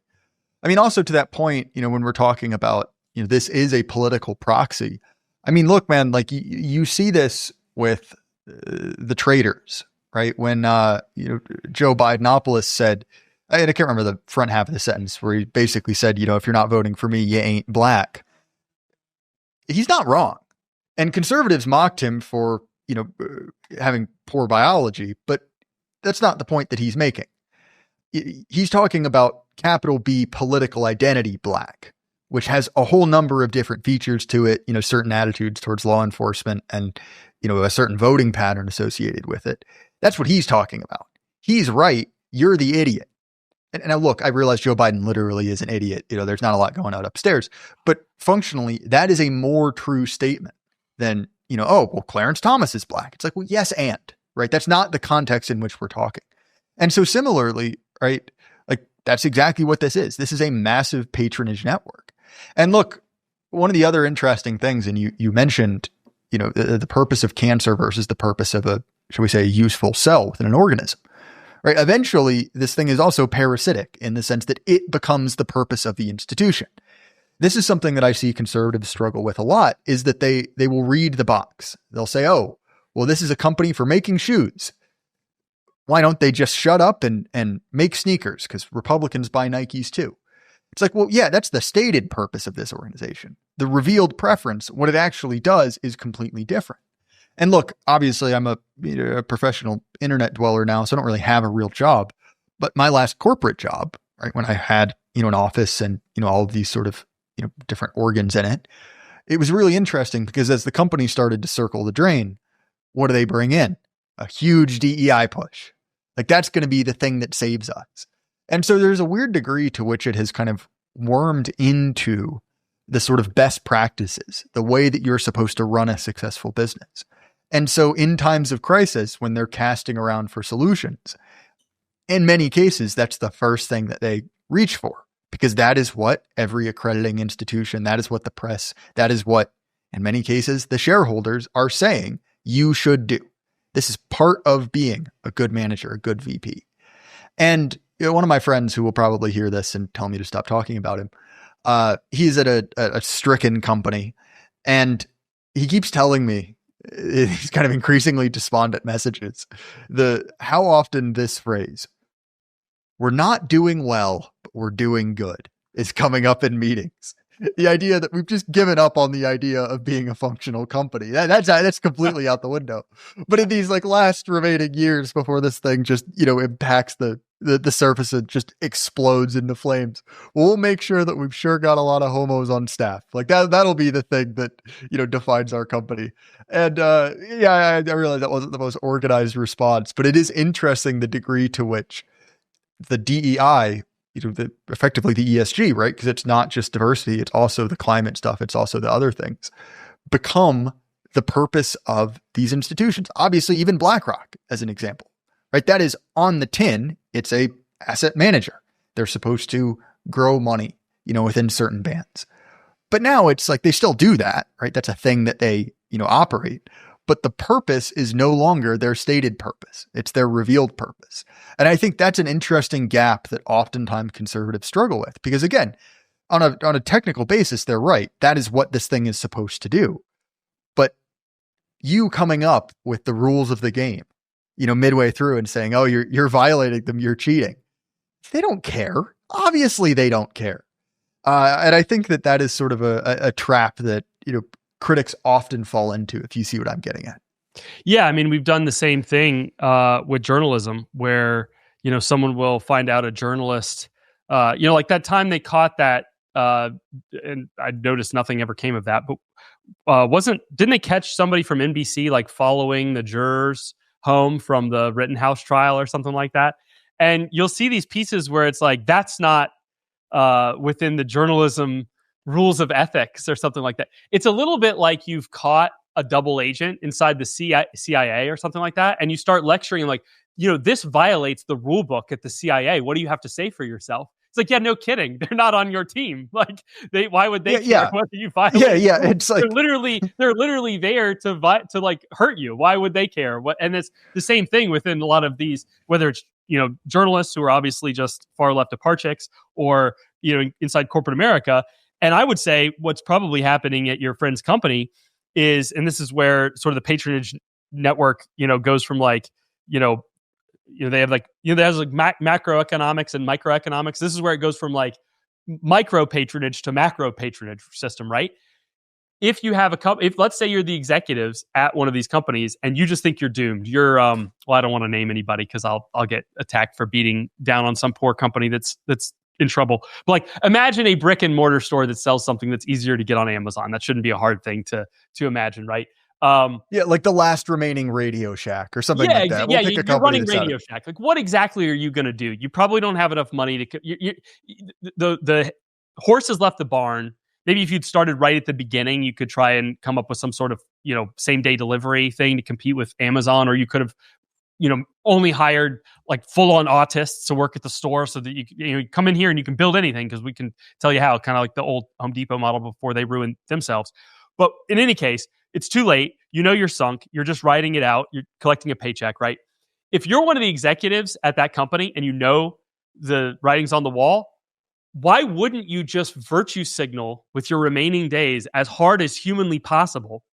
I mean, also to that point, when we're talking about, this is a political proxy. I mean, look, man, like you see this with the traders, right? When, Joe Bidenopoulos said, I can't remember the front half of the sentence where he basically said, if you're not voting for me, you ain't Black. He's not wrong. And conservatives mocked him for, having poor biology, but that's not the point that he's making. He's talking about capital B political identity Black, which has a whole number of different features to it, certain attitudes towards law enforcement and, a certain voting pattern associated with it. That's what he's talking about. He's right. You're the idiot. And now look, I realize Joe Biden literally is an idiot. There's not a lot going on upstairs, but functionally that is a more true statement than, Clarence Thomas is Black. It's like, well, yes, and right. That's not the context in which we're talking. And so similarly, right, like that's exactly what this is. This is a massive patronage network. And look, one of the other interesting things, and you mentioned, the purpose of cancer versus the purpose of shall we say, a useful cell within an organism, right? Eventually, this thing is also parasitic in the sense that it becomes the purpose of the institution. This is something that I see conservatives struggle with a lot, is that they will read the box. They'll say, oh, well, this is a company for making shoes. Why don't they just shut up and make sneakers? Because Republicans buy Nikes too. It's like, well, yeah, that's the stated purpose of this organization. The revealed preference, what it actually does is completely different. And look, obviously I'm a professional internet dweller now, so I don't really have a real job. But my last corporate job, right, when I had, an office and, all of these sort of, different organs in it, it was really interesting because as the company started to circle the drain, what do they bring in? A huge DEI push. Like that's going to be the thing that saves us. And so there's a weird degree to which it has kind of wormed into the sort of best practices, the way that you're supposed to run a successful business. And so in times of crisis, when they're casting around for solutions, in many cases, that's the first thing that they reach for, because that is what every accrediting institution, that is what the press, that is what, in many cases, the shareholders are saying you should do. This is part of being a good manager, a good VP. And one of my friends who will probably hear this and tell me to stop talking about him, he's at a stricken company, and he keeps telling me, he's kind of increasingly despondent messages, how often this phrase, we're not doing well, but we're doing good, is coming up in meetings. The idea that we've just given up on the idea of being a functional company. That's completely out the window. But in these last remaining years before this thing just, impacts the surface and just explodes into flames, we'll make sure that we've sure got a lot of homos on staff. That'll be the thing that, defines our company. And I realize that wasn't the most organized response, but it is interesting the degree to which the DEI, effectively the ESG, right? Because it's not just diversity, it's also the climate stuff, it's also the other things, become the purpose of these institutions. Obviously, even BlackRock, as an example, right? That is on the tin. It's a asset manager. They're supposed to grow money, within certain bands. But now it's like they still do that, right? That's a thing that they, operate. But the purpose is no longer their stated purpose. It's their revealed purpose. And I think that's an interesting gap that oftentimes conservatives struggle with. Because again, on a technical basis, they're right. That is what this thing is supposed to do. But you coming up with the rules of the game, midway through and saying, "Oh, you're violating them, you're cheating." They don't care. Obviously, they don't care. And I think that is sort of a trap that critics often fall into. If you see what I'm getting at. Yeah, I mean, we've done the same thing with journalism, where someone will find out a journalist, like that time they caught that, and I noticed nothing ever came of that. But didn't they catch somebody from NBC like following the jurors home from the Rittenhouse trial or something like that? And you'll see these pieces where it's like that's not within the journalism rules of ethics or something like that. It's a little bit like you've caught a double agent inside the CIA or something like that, and you start lecturing like, this violates the rule book at the CIA. What do you have to say for yourself? It's like, yeah, no kidding. They're not on your team. Like, why would they care whether you violate? Yeah. It's like they're literally there to like hurt you. Why would they care? And it's the same thing within a lot of these, whether it's journalists who are obviously just far left aparchicks, or inside corporate America. And I would say what's probably happening at your friend's company is, and this is where sort of the patronage network, goes from like, they have like, there's like macroeconomics and microeconomics. This is where it goes from like micro patronage to macro patronage system, right? If you have if let's say you're the executives at one of these companies and you just think you're doomed, you're, well, I don't want to name anybody because I'll get attacked for beating down on some poor company that's in trouble. But like, imagine a brick and mortar store that sells something that's easier to get on Amazon. That shouldn't be a hard thing to imagine, right? Like the last remaining Radio Shack or something like that. We'll pick you're running Radio Shack. Like, what exactly are you going to do? You probably don't have enough money to. The horse has left the barn. Maybe if you'd started right at the beginning, you could try and come up with some sort of same day delivery thing to compete with Amazon, or you could have only hired like full on autists to work at the store so that you come in here and you can build anything because we can tell you how, kind of like the old Home Depot model before they ruined themselves. But in any case, it's too late. You're sunk. You're just writing it out. You're collecting a paycheck, right? If you're one of the executives at that company and the writing's on the wall, why wouldn't you just virtue signal with your remaining days as hard as humanly possible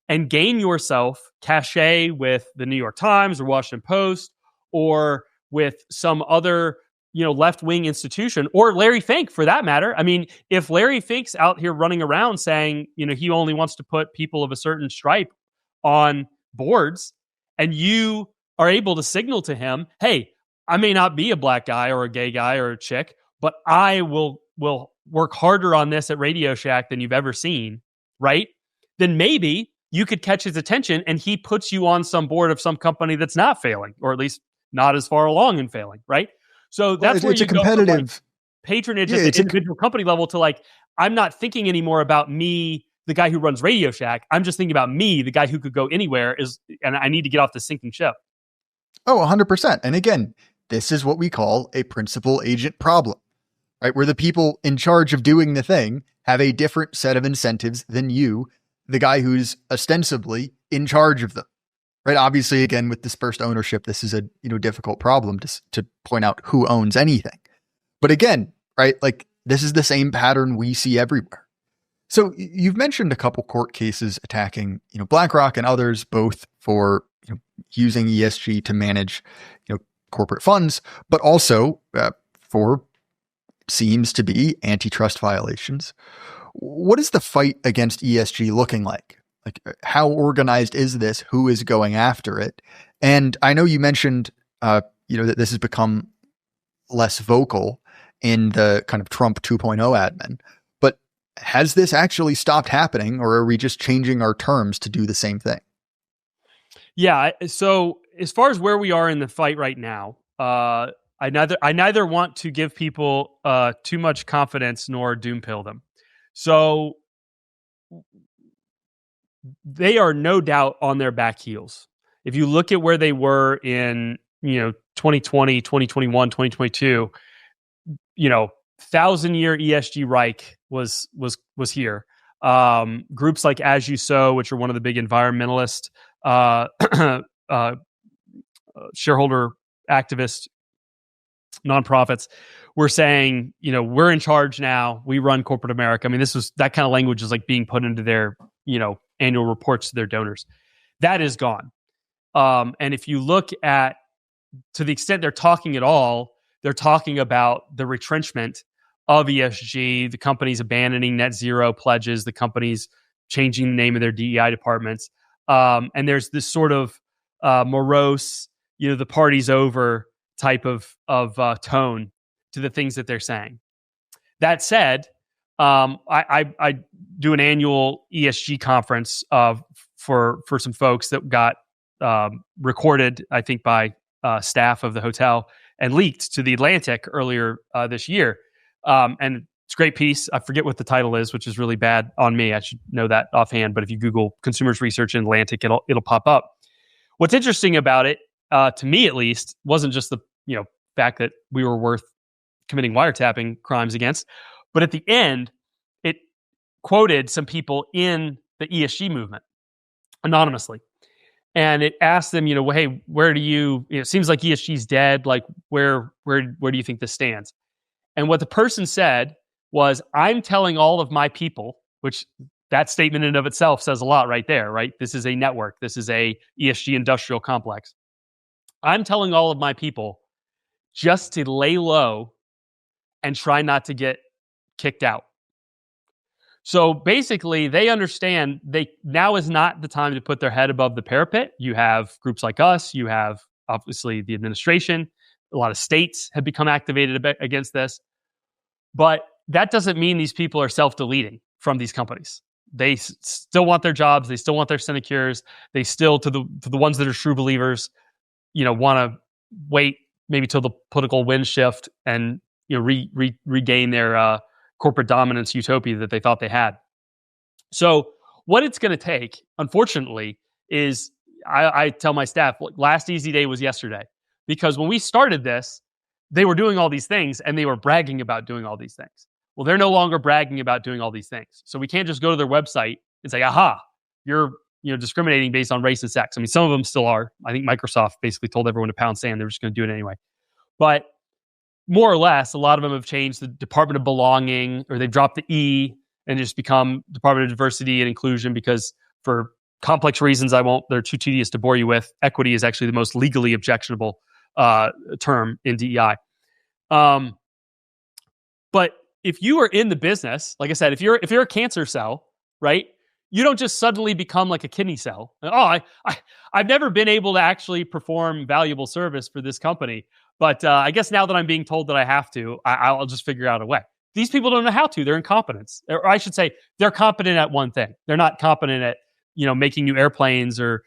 and gain yourself cachet with the New York Times or Washington Post or with some other left-wing institution, or Larry Fink for that matter? I mean, if Larry Fink's out here running around saying, he only wants to put people of a certain stripe on boards, and you are able to signal to him, hey, I may not be a black guy or a gay guy or a chick, but I will work harder on this at Radio Shack than you've ever seen, right? Then maybe you could catch his attention and he puts you on some board of some company that's not failing, or at least not as far along in failing, right? So that's where it's a competitive go from, like, patronage at the individual company level to like, I'm not thinking anymore about me, the guy who runs Radio Shack. I'm just thinking about me, the guy who could go anywhere, and I need to get off the sinking ship. Oh, 100%. And again, this is what we call a principal agent problem, right? Where the people in charge of doing the thing have a different set of incentives than you, the guy who's ostensibly in charge of them, right? Obviously, again, with dispersed ownership, this is a difficult problem to point out who owns anything. But again, right, like this is the same pattern we see everywhere. So you've mentioned a couple court cases attacking, BlackRock and others, both for using ESG to manage, corporate funds, but also for seems to be antitrust violations. What is the fight against ESG looking like? Like, how organized is this? Who is going after it? And I know you mentioned, that this has become less vocal in the kind of Trump 2.0 admin, but has this actually stopped happening, or are we just changing our terms to do the same thing? Yeah. So as far as where we are in the fight right now, I neither want to give people too much confidence nor doom pill them. So they are no doubt on their back heels. If you look at where they were in 2020, 2021, 2022, 1,000-year ESG Reich was here. Groups like As You Sow, which are one of the big environmentalist shareholder activist nonprofits were saying, we're in charge now. We run corporate America. I mean, that kind of language is like being put into their, annual reports to their donors. That is gone. And if you look at, to the extent they're talking at all, they're talking about the retrenchment of ESG, the companies abandoning net zero pledges, the companies changing the name of their DEI departments. And there's this sort of morose, the party's over type of tone to the things that they're saying. That said, I do an annual ESG conference for some folks that got recorded, I think, by staff of the hotel and leaked to the Atlantic earlier this year. And it's a great piece. I forget what the title is, which is really bad on me. I should know that offhand. But if you Google consumers research in Atlantic, it'll pop up. What's interesting about it, to me at least, wasn't just the fact that we were worth committing wiretapping crimes against, but at the end, it quoted some people in the ESG movement anonymously. And it asked them, well, hey, where do you, it seems like ESG's dead. Like, where do you think this stands? And what the person said was, I'm telling all of my people, which that statement in and of itself says a lot right there, right? This is a network. This is a ESG industrial complex. I'm telling all of my people just to lay low and try not to get kicked out. So basically, they understand now is not the time to put their head above the parapet. You have groups like us. You have, obviously, the administration. A lot of states have become activated against this. But that doesn't mean these people are self-deleting from these companies. They still want their jobs. They still want their sinecures. They still, to the ones that are true believers, want to wait maybe till the political wind shift and regain their corporate dominance utopia that they thought they had. So what it's going to take, unfortunately, is I tell my staff, last easy day was yesterday. Because when we started this, they were doing all these things and they were bragging about doing all these things. Well, they're no longer bragging about doing all these things. So we can't just go to their website and say, aha, you're discriminating based on race and sex. I mean, some of them still are. I think Microsoft basically told everyone to pound sand. They were just going to do it anyway. But more or less, a lot of them have changed the Department of Belonging, or they've dropped the E and just become Department of Diversity and Inclusion, because for complex reasons they're too tedious to bore you with. Equity is actually the most legally objectionable term in DEI. But if you are in the business, like I said, if you're a cancer cell, right, you don't just suddenly become like a kidney cell. I've never been able to actually perform valuable service for this company, but I guess now that I'm being told that I have to, I'll just figure out a way. These people don't know how to. They're incompetent. Or I should say, they're competent at one thing. They're not competent at making new airplanes or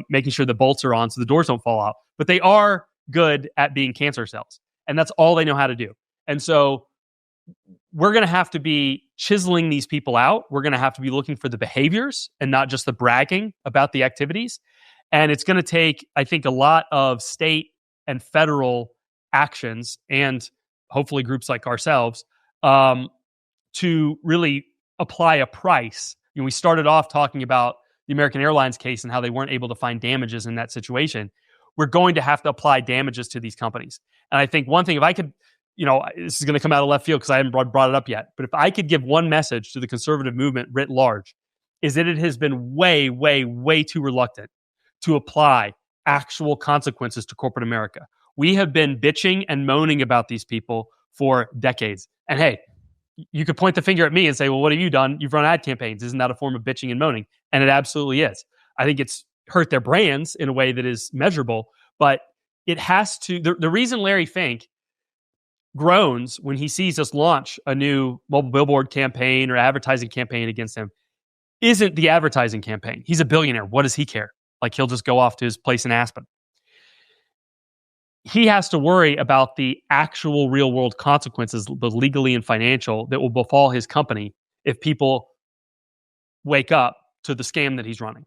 making sure the bolts are on so the doors don't fall out. But they are good at being cancer cells, and that's all they know how to do. And so we're going to have to be chiseling these people out. We're going to have to be looking for the behaviors and not just the bragging about the activities. And it's going to take, I think, a lot of state and federal actions, and hopefully groups like ourselves, to really apply a price. We started off talking about the American Airlines case and how they weren't able to find damages in that situation. We're going to have to apply damages to these companies. And I think one thing, if I could, this is going to come out of left field because I haven't brought it up yet, but if I could give one message to the conservative movement writ large, is that it has been way, way, way too reluctant to apply actual consequences to corporate America. We have been bitching and moaning about these people for decades. And hey, you could point the finger at me and say, well, what have you done? You've run ad campaigns. Isn't that a form of bitching and moaning? And it absolutely is. I think it's hurt their brands in a way that is measurable, but it has to. The reason Larry Fink groans when he sees us launch a new mobile billboard campaign or advertising campaign against him isn't the advertising campaign. He's a billionaire. What does he care? Like, he'll just go off to his place in Aspen. He has to worry about the actual real world consequences, both legally and financial, that will befall his company if people wake up to the scam that he's running.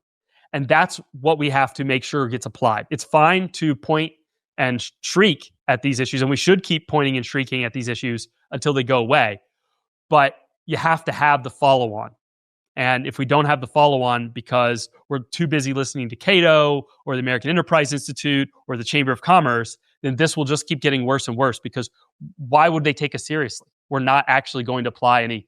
And that's what we have to make sure gets applied. It's fine to point and shriek at these issues, and we should keep pointing and shrieking at these issues until they go away. But you have to have the follow-on. And if we don't have the follow-on because we're too busy listening to Cato or the American Enterprise Institute or the Chamber of Commerce, then this will just keep getting worse and worse, because why would they take us seriously? We're not actually going to apply any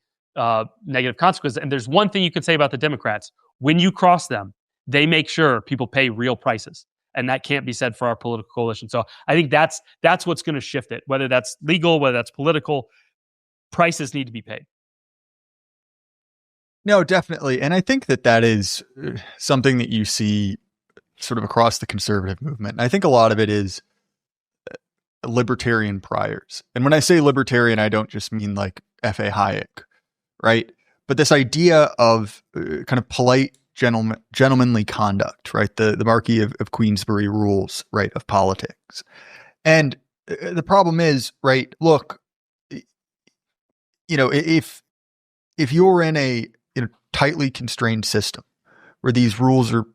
negative consequences. And there's one thing you can say about the Democrats. When you cross them, they make sure people pay real prices. And that can't be said for our political coalition. So I think that's what's going to shift it, whether that's legal, whether that's political. Prices need to be paid. No, definitely. And I think that is something that you see sort of across the conservative movement. And I think a lot of it is libertarian priors. And when I say libertarian, I don't just mean like F.A. Hayek, right? But this idea of kind of polite, gentlemanly conduct, right? The Marquis of Queensberry rules, right, of politics. And the problem is, right, look, if you're in a tightly constrained system where these rules are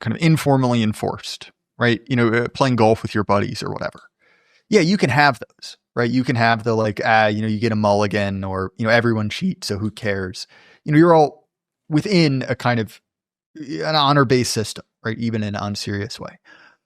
kind of informally enforced, right? Playing golf with your buddies or whatever. Yeah, you can have those, right? You can have the you get a mulligan, or, everyone cheats, so who cares? You're all within a kind of an honor-based system, right? Even in an unserious way.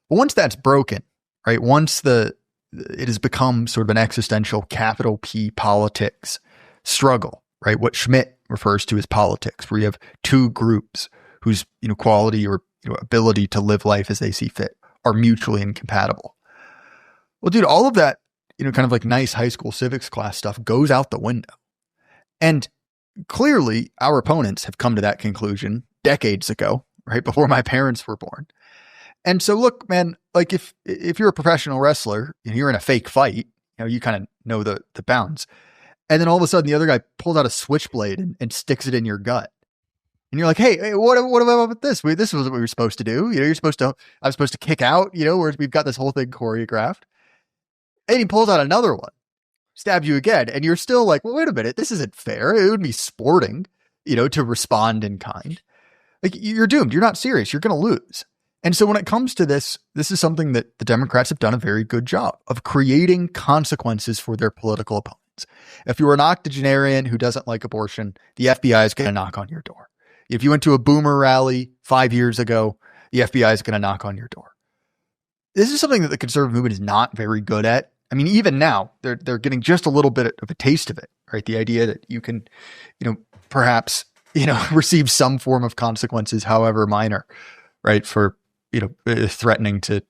But once that's broken, right? Once it has become sort of an existential capital P politics struggle, right? What Schmidt refers to as politics, where you have two groups whose quality or ability to live life as they see fit are mutually incompatible. Well, dude, all of that, kind of like nice high school civics class stuff goes out the window. And clearly our opponents have come to that conclusion decades ago, right? Before my parents were born. And so look, man, like if you're a professional wrestler and you're in a fake fight, you kind of know the bounds. And then all of a sudden the other guy pulls out a switchblade and sticks it in your gut. And you're like, hey, what about this? This was what we were supposed to do. I'm supposed to kick out, where we've got this whole thing choreographed. And he pulls out another one, stabs you again. And you're still like, well, wait a minute, this isn't fair. It would be sporting, to respond in kind. Like, you're doomed. You're not serious. You're going to lose. And so when it comes to this is something that the Democrats have done a very good job of creating consequences for their political opponents. If you're an octogenarian who doesn't like abortion, the FBI is going to knock on your door. If you went to a boomer rally 5 years ago, the FBI is going to knock on your door. This is something that the conservative movement is not very good at. I mean, even now, they're getting just a little bit of a taste of it, right? The idea that you can, perhaps, receive some form of consequences, however minor, right? For, threatening to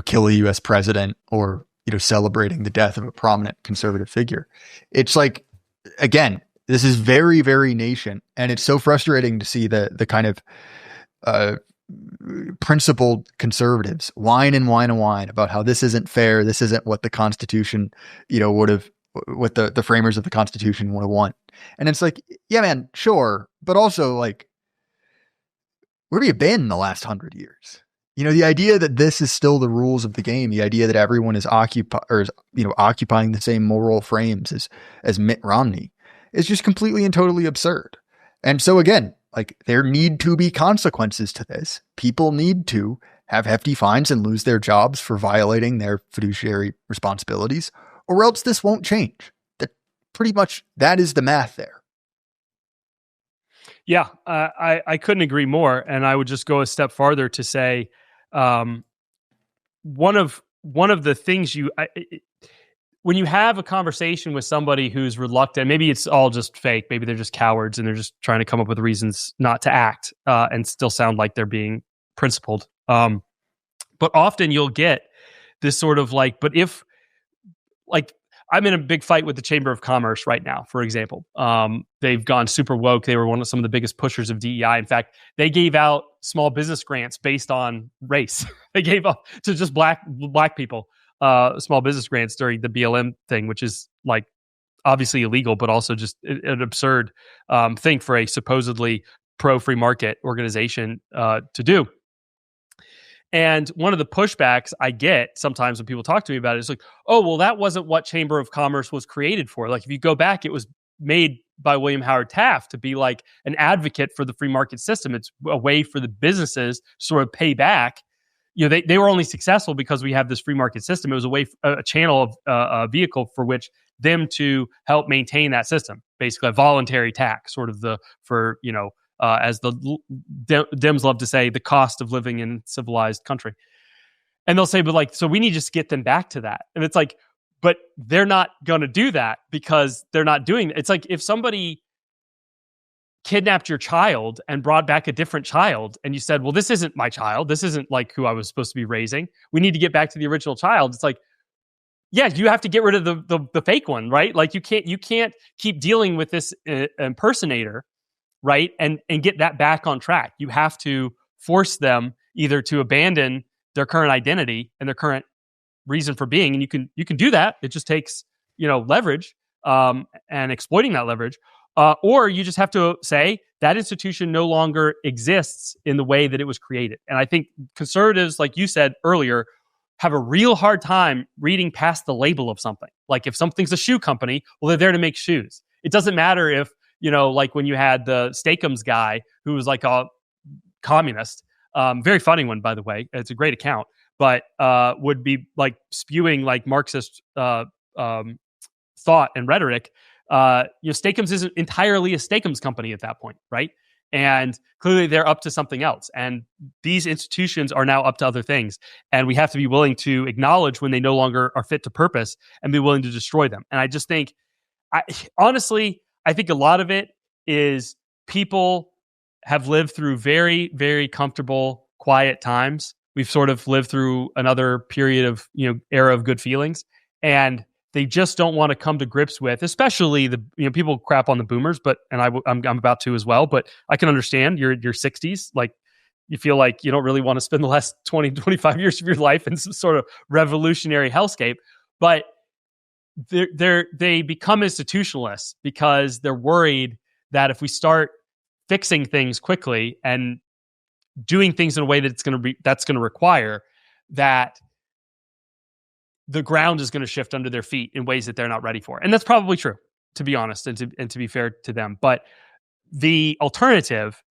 kill a U.S. president, or, celebrating the death of a prominent conservative figure. It's like, again, this is very, very nascent. And it's so frustrating to see the kind of principled conservatives whine about how this isn't fair. This isn't what the Constitution, what the framers of the Constitution would have want. And it's like, yeah, man, sure. But also, like, where have you been the last 100 years? The idea that this is still the rules of the game, the idea that everyone is occupying the same moral frames as Mitt Romney, is just completely and totally absurd. And so again, like, there need to be consequences to this. People need to have hefty fines and lose their jobs for violating their fiduciary responsibilities, or else this won't change. Pretty much that is the math there. Yeah, I couldn't agree more. And I would just go a step farther to say, one of the things when you have a conversation with somebody who's reluctant, maybe it's all just fake, maybe they're just cowards and they're just trying to come up with reasons not to act, and still sound like they're being principled. But often you'll get this sort of like, but if, like, I'm in a big fight with the Chamber of Commerce right now, for example. They've gone super woke. They were some of the biggest pushers of DEI. In fact, they gave out small business grants based on race. They gave up to just black people small business grants during the BLM thing, which is, like, obviously illegal, but also just an absurd thing for a supposedly pro-free market organization to do. And one of the pushbacks I get sometimes when people talk to me about it is like, oh, well, that wasn't what Chamber of Commerce was created for. Like, if you go back, it was made by William Howard Taft to be like an advocate for the free market system. It's a way for the businesses to sort of pay back. They were only successful because we have this free market system. It was a channel of a vehicle for which them to help maintain that system, basically a voluntary tax, sort of as the Dems love to say, the cost of living in a civilized country. And they'll say, but like, so we need to just get them back to that. And it's like, but they're not going to do that because they're not doing it. It's like if somebody kidnapped your child and brought back a different child and you said, well, this isn't my child. This isn't like who I was supposed to be raising. We need to get back to the original child. It's like, yeah, you have to get rid of the fake one, right? Like you can't keep dealing with this impersonator, right? And get that back on track. You have to force them either to abandon their current identity and their current reason for being, and you can do that. It just takes leverage and exploiting that leverage, or you just have to say that institution no longer exists in the way that it was created. And I think conservatives, like you said earlier, have a real hard time reading past the label of something. Like if something's a shoe company, well, they're there to make shoes. It doesn't matter if like when you had the Steakums guy who was like a communist, very funny one, by the way. It's a great account, but would be like spewing like Marxist thought and rhetoric. Steakums isn't entirely a Steakums company at that point, right? And clearly they're up to something else. And these institutions are now up to other things. And we have to be willing to acknowledge when they no longer are fit to purpose and be willing to destroy them. And I just think, honestly, I think a lot of it is people have lived through very, very comfortable, quiet times. We've sort of lived through another period of, era of good feelings. And they just don't want to come to grips with, especially the, people crap on the boomers, I'm about to as well, but I can understand your 60s. Like you feel like you don't really want to spend the last 20, 25 years of your life in some sort of revolutionary hellscape, but they become institutionalists because they're worried that if we start fixing things quickly and doing things in a way that's going to require that the ground is going to shift under their feet in ways that they're not ready for. And that's probably true, to be honest, and to be fair to them. But the alternative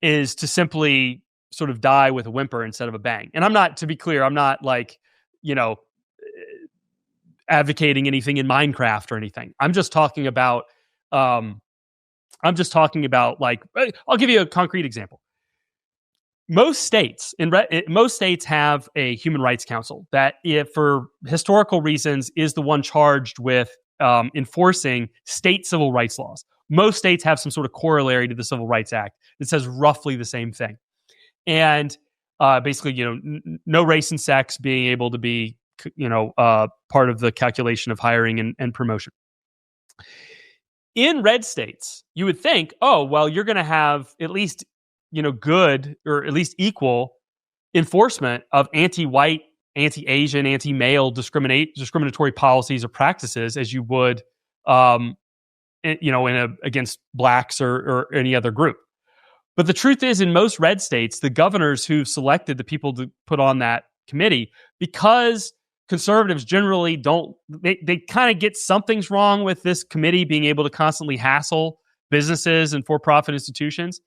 is to simply sort of die with a whimper instead of a bang. And to be clear, I'm not like, advocating anything in Minecraft or anything. I'm just talking about like, I'll give you a concrete example. Most states have a human rights council that, if for historical reasons, is the one charged with enforcing state civil rights laws. Most states have some sort of corollary to the Civil Rights Act that says roughly the same thing. And basically, no race and sex being able to be, part of the calculation of hiring and promotion. In red states, you would think, oh, well, you're going to have at least good or at least equal enforcement of anti-white, anti-Asian, anti-male discriminatory policies or practices as you would, against blacks or any other group. But the truth is, in most red states, the governors who selected the people to put on that committee, because conservatives generally they kind of get something's wrong with this committee being able to constantly hassle businesses and for-profit institutions.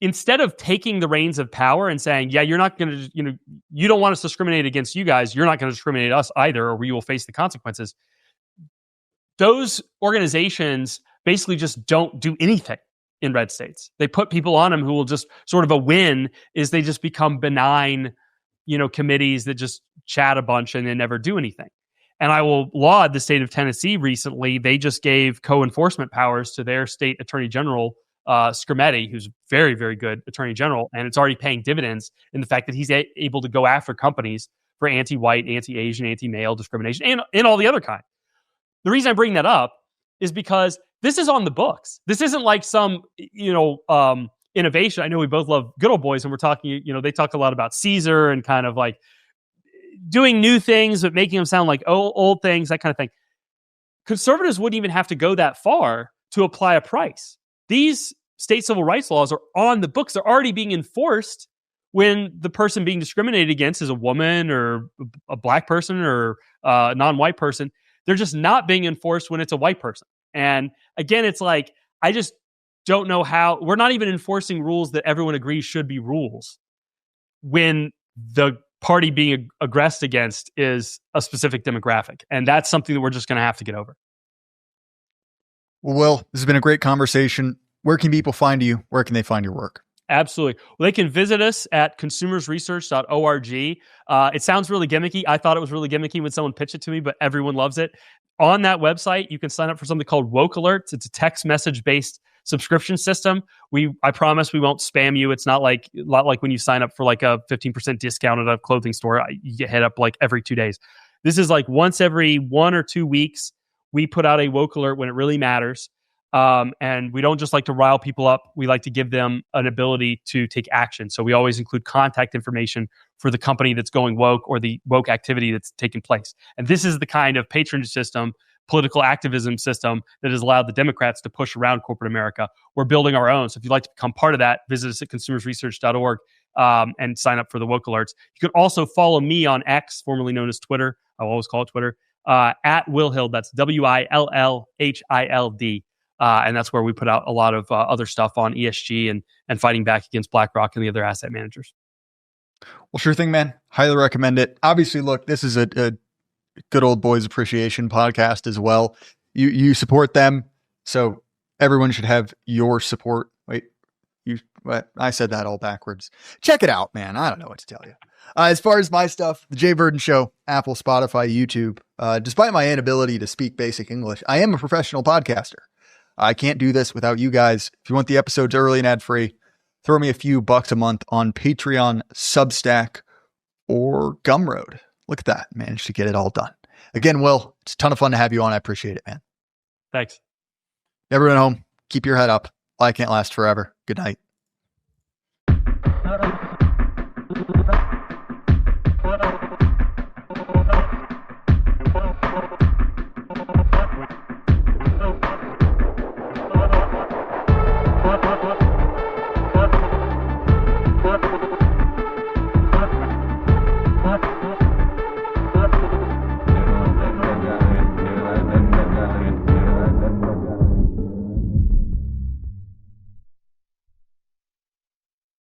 Instead of taking the reins of power and saying, yeah, you're not going to, you don't want us to discriminate against you guys, you're not going to discriminate us either, or we will face the consequences. Those organizations basically just don't do anything in red states. They put people on them who will just sort of, a win is they just become benign, committees that just chat a bunch and then never do anything. And I will laud the state of Tennessee recently. They just gave co-enforcement powers to their state attorney general, Scrimetti, who's very, very good attorney general, and it's already paying dividends in the fact that he's able to go after companies for anti-white, anti-Asian, anti-male discrimination, and all the other kind. The reason I bring that up is because this is on the books. This isn't like some, innovation. I know we both love Good Old Boys, and we're talking, they talk a lot about Caesar and kind of like doing new things, but making them sound like old things, that kind of thing. Conservatives wouldn't even have to go that far to apply a price. These state civil rights laws are on the books. They're already being enforced when the person being discriminated against is a woman or a black person or a non-white person. They're just not being enforced when it's a white person. And again, it's like, I just don't know how we're not even enforcing rules that everyone agrees should be rules when the party being aggressed against is a specific demographic. And that's something that we're just going to have to get over. Well, this has been a great conversation. Where can people find you? Where can they find your work? Absolutely. Well, they can visit us at consumersresearch.org. It sounds really gimmicky. I thought it was really gimmicky when someone pitched it to me, but everyone loves it. On that website, you can sign up for something called Woke Alerts. It's a text message based subscription system. I promise we won't spam you. It's not like when you sign up for like a 15% discount at a clothing store. You get hit up like every 2 days. This is like once every 1 or 2 weeks, we put out a Woke Alert when it really matters. And we don't just like to rile people up. We like to give them an ability to take action. So we always include contact information for the company that's going woke or the woke activity that's taking place. And this is the kind of patronage system, political activism system that has allowed the Democrats to push around corporate America. We're building our own. So if you'd like to become part of that, visit us at consumersresearch.org and sign up for the Woke Alerts. You can also follow me on X, formerly known as Twitter. I'll always call it Twitter, at Will Hild. That's WILLHILD. And that's where we put out a lot of other stuff on ESG and fighting back against BlackRock and the other asset managers. Well, sure thing, man. Highly recommend it. Obviously, look, this is a good old boys appreciation podcast as well. You support them, so everyone should have your support. Wait, I said that all backwards. Check it out, man. I don't know what to tell you. As far as my stuff, the Jay Burden Show, Apple, Spotify, YouTube. Despite my inability to speak basic English, I am a professional podcaster. I can't do this without you guys. If you want the episodes early and ad-free, throw me a few bucks a month on Patreon, Substack, or Gumroad. Look at that. Managed to get it all done. Again, Will, it's a ton of fun to have you on. I appreciate it, man. Thanks. Everyone at home, keep your head up. Life can't last forever. Good night.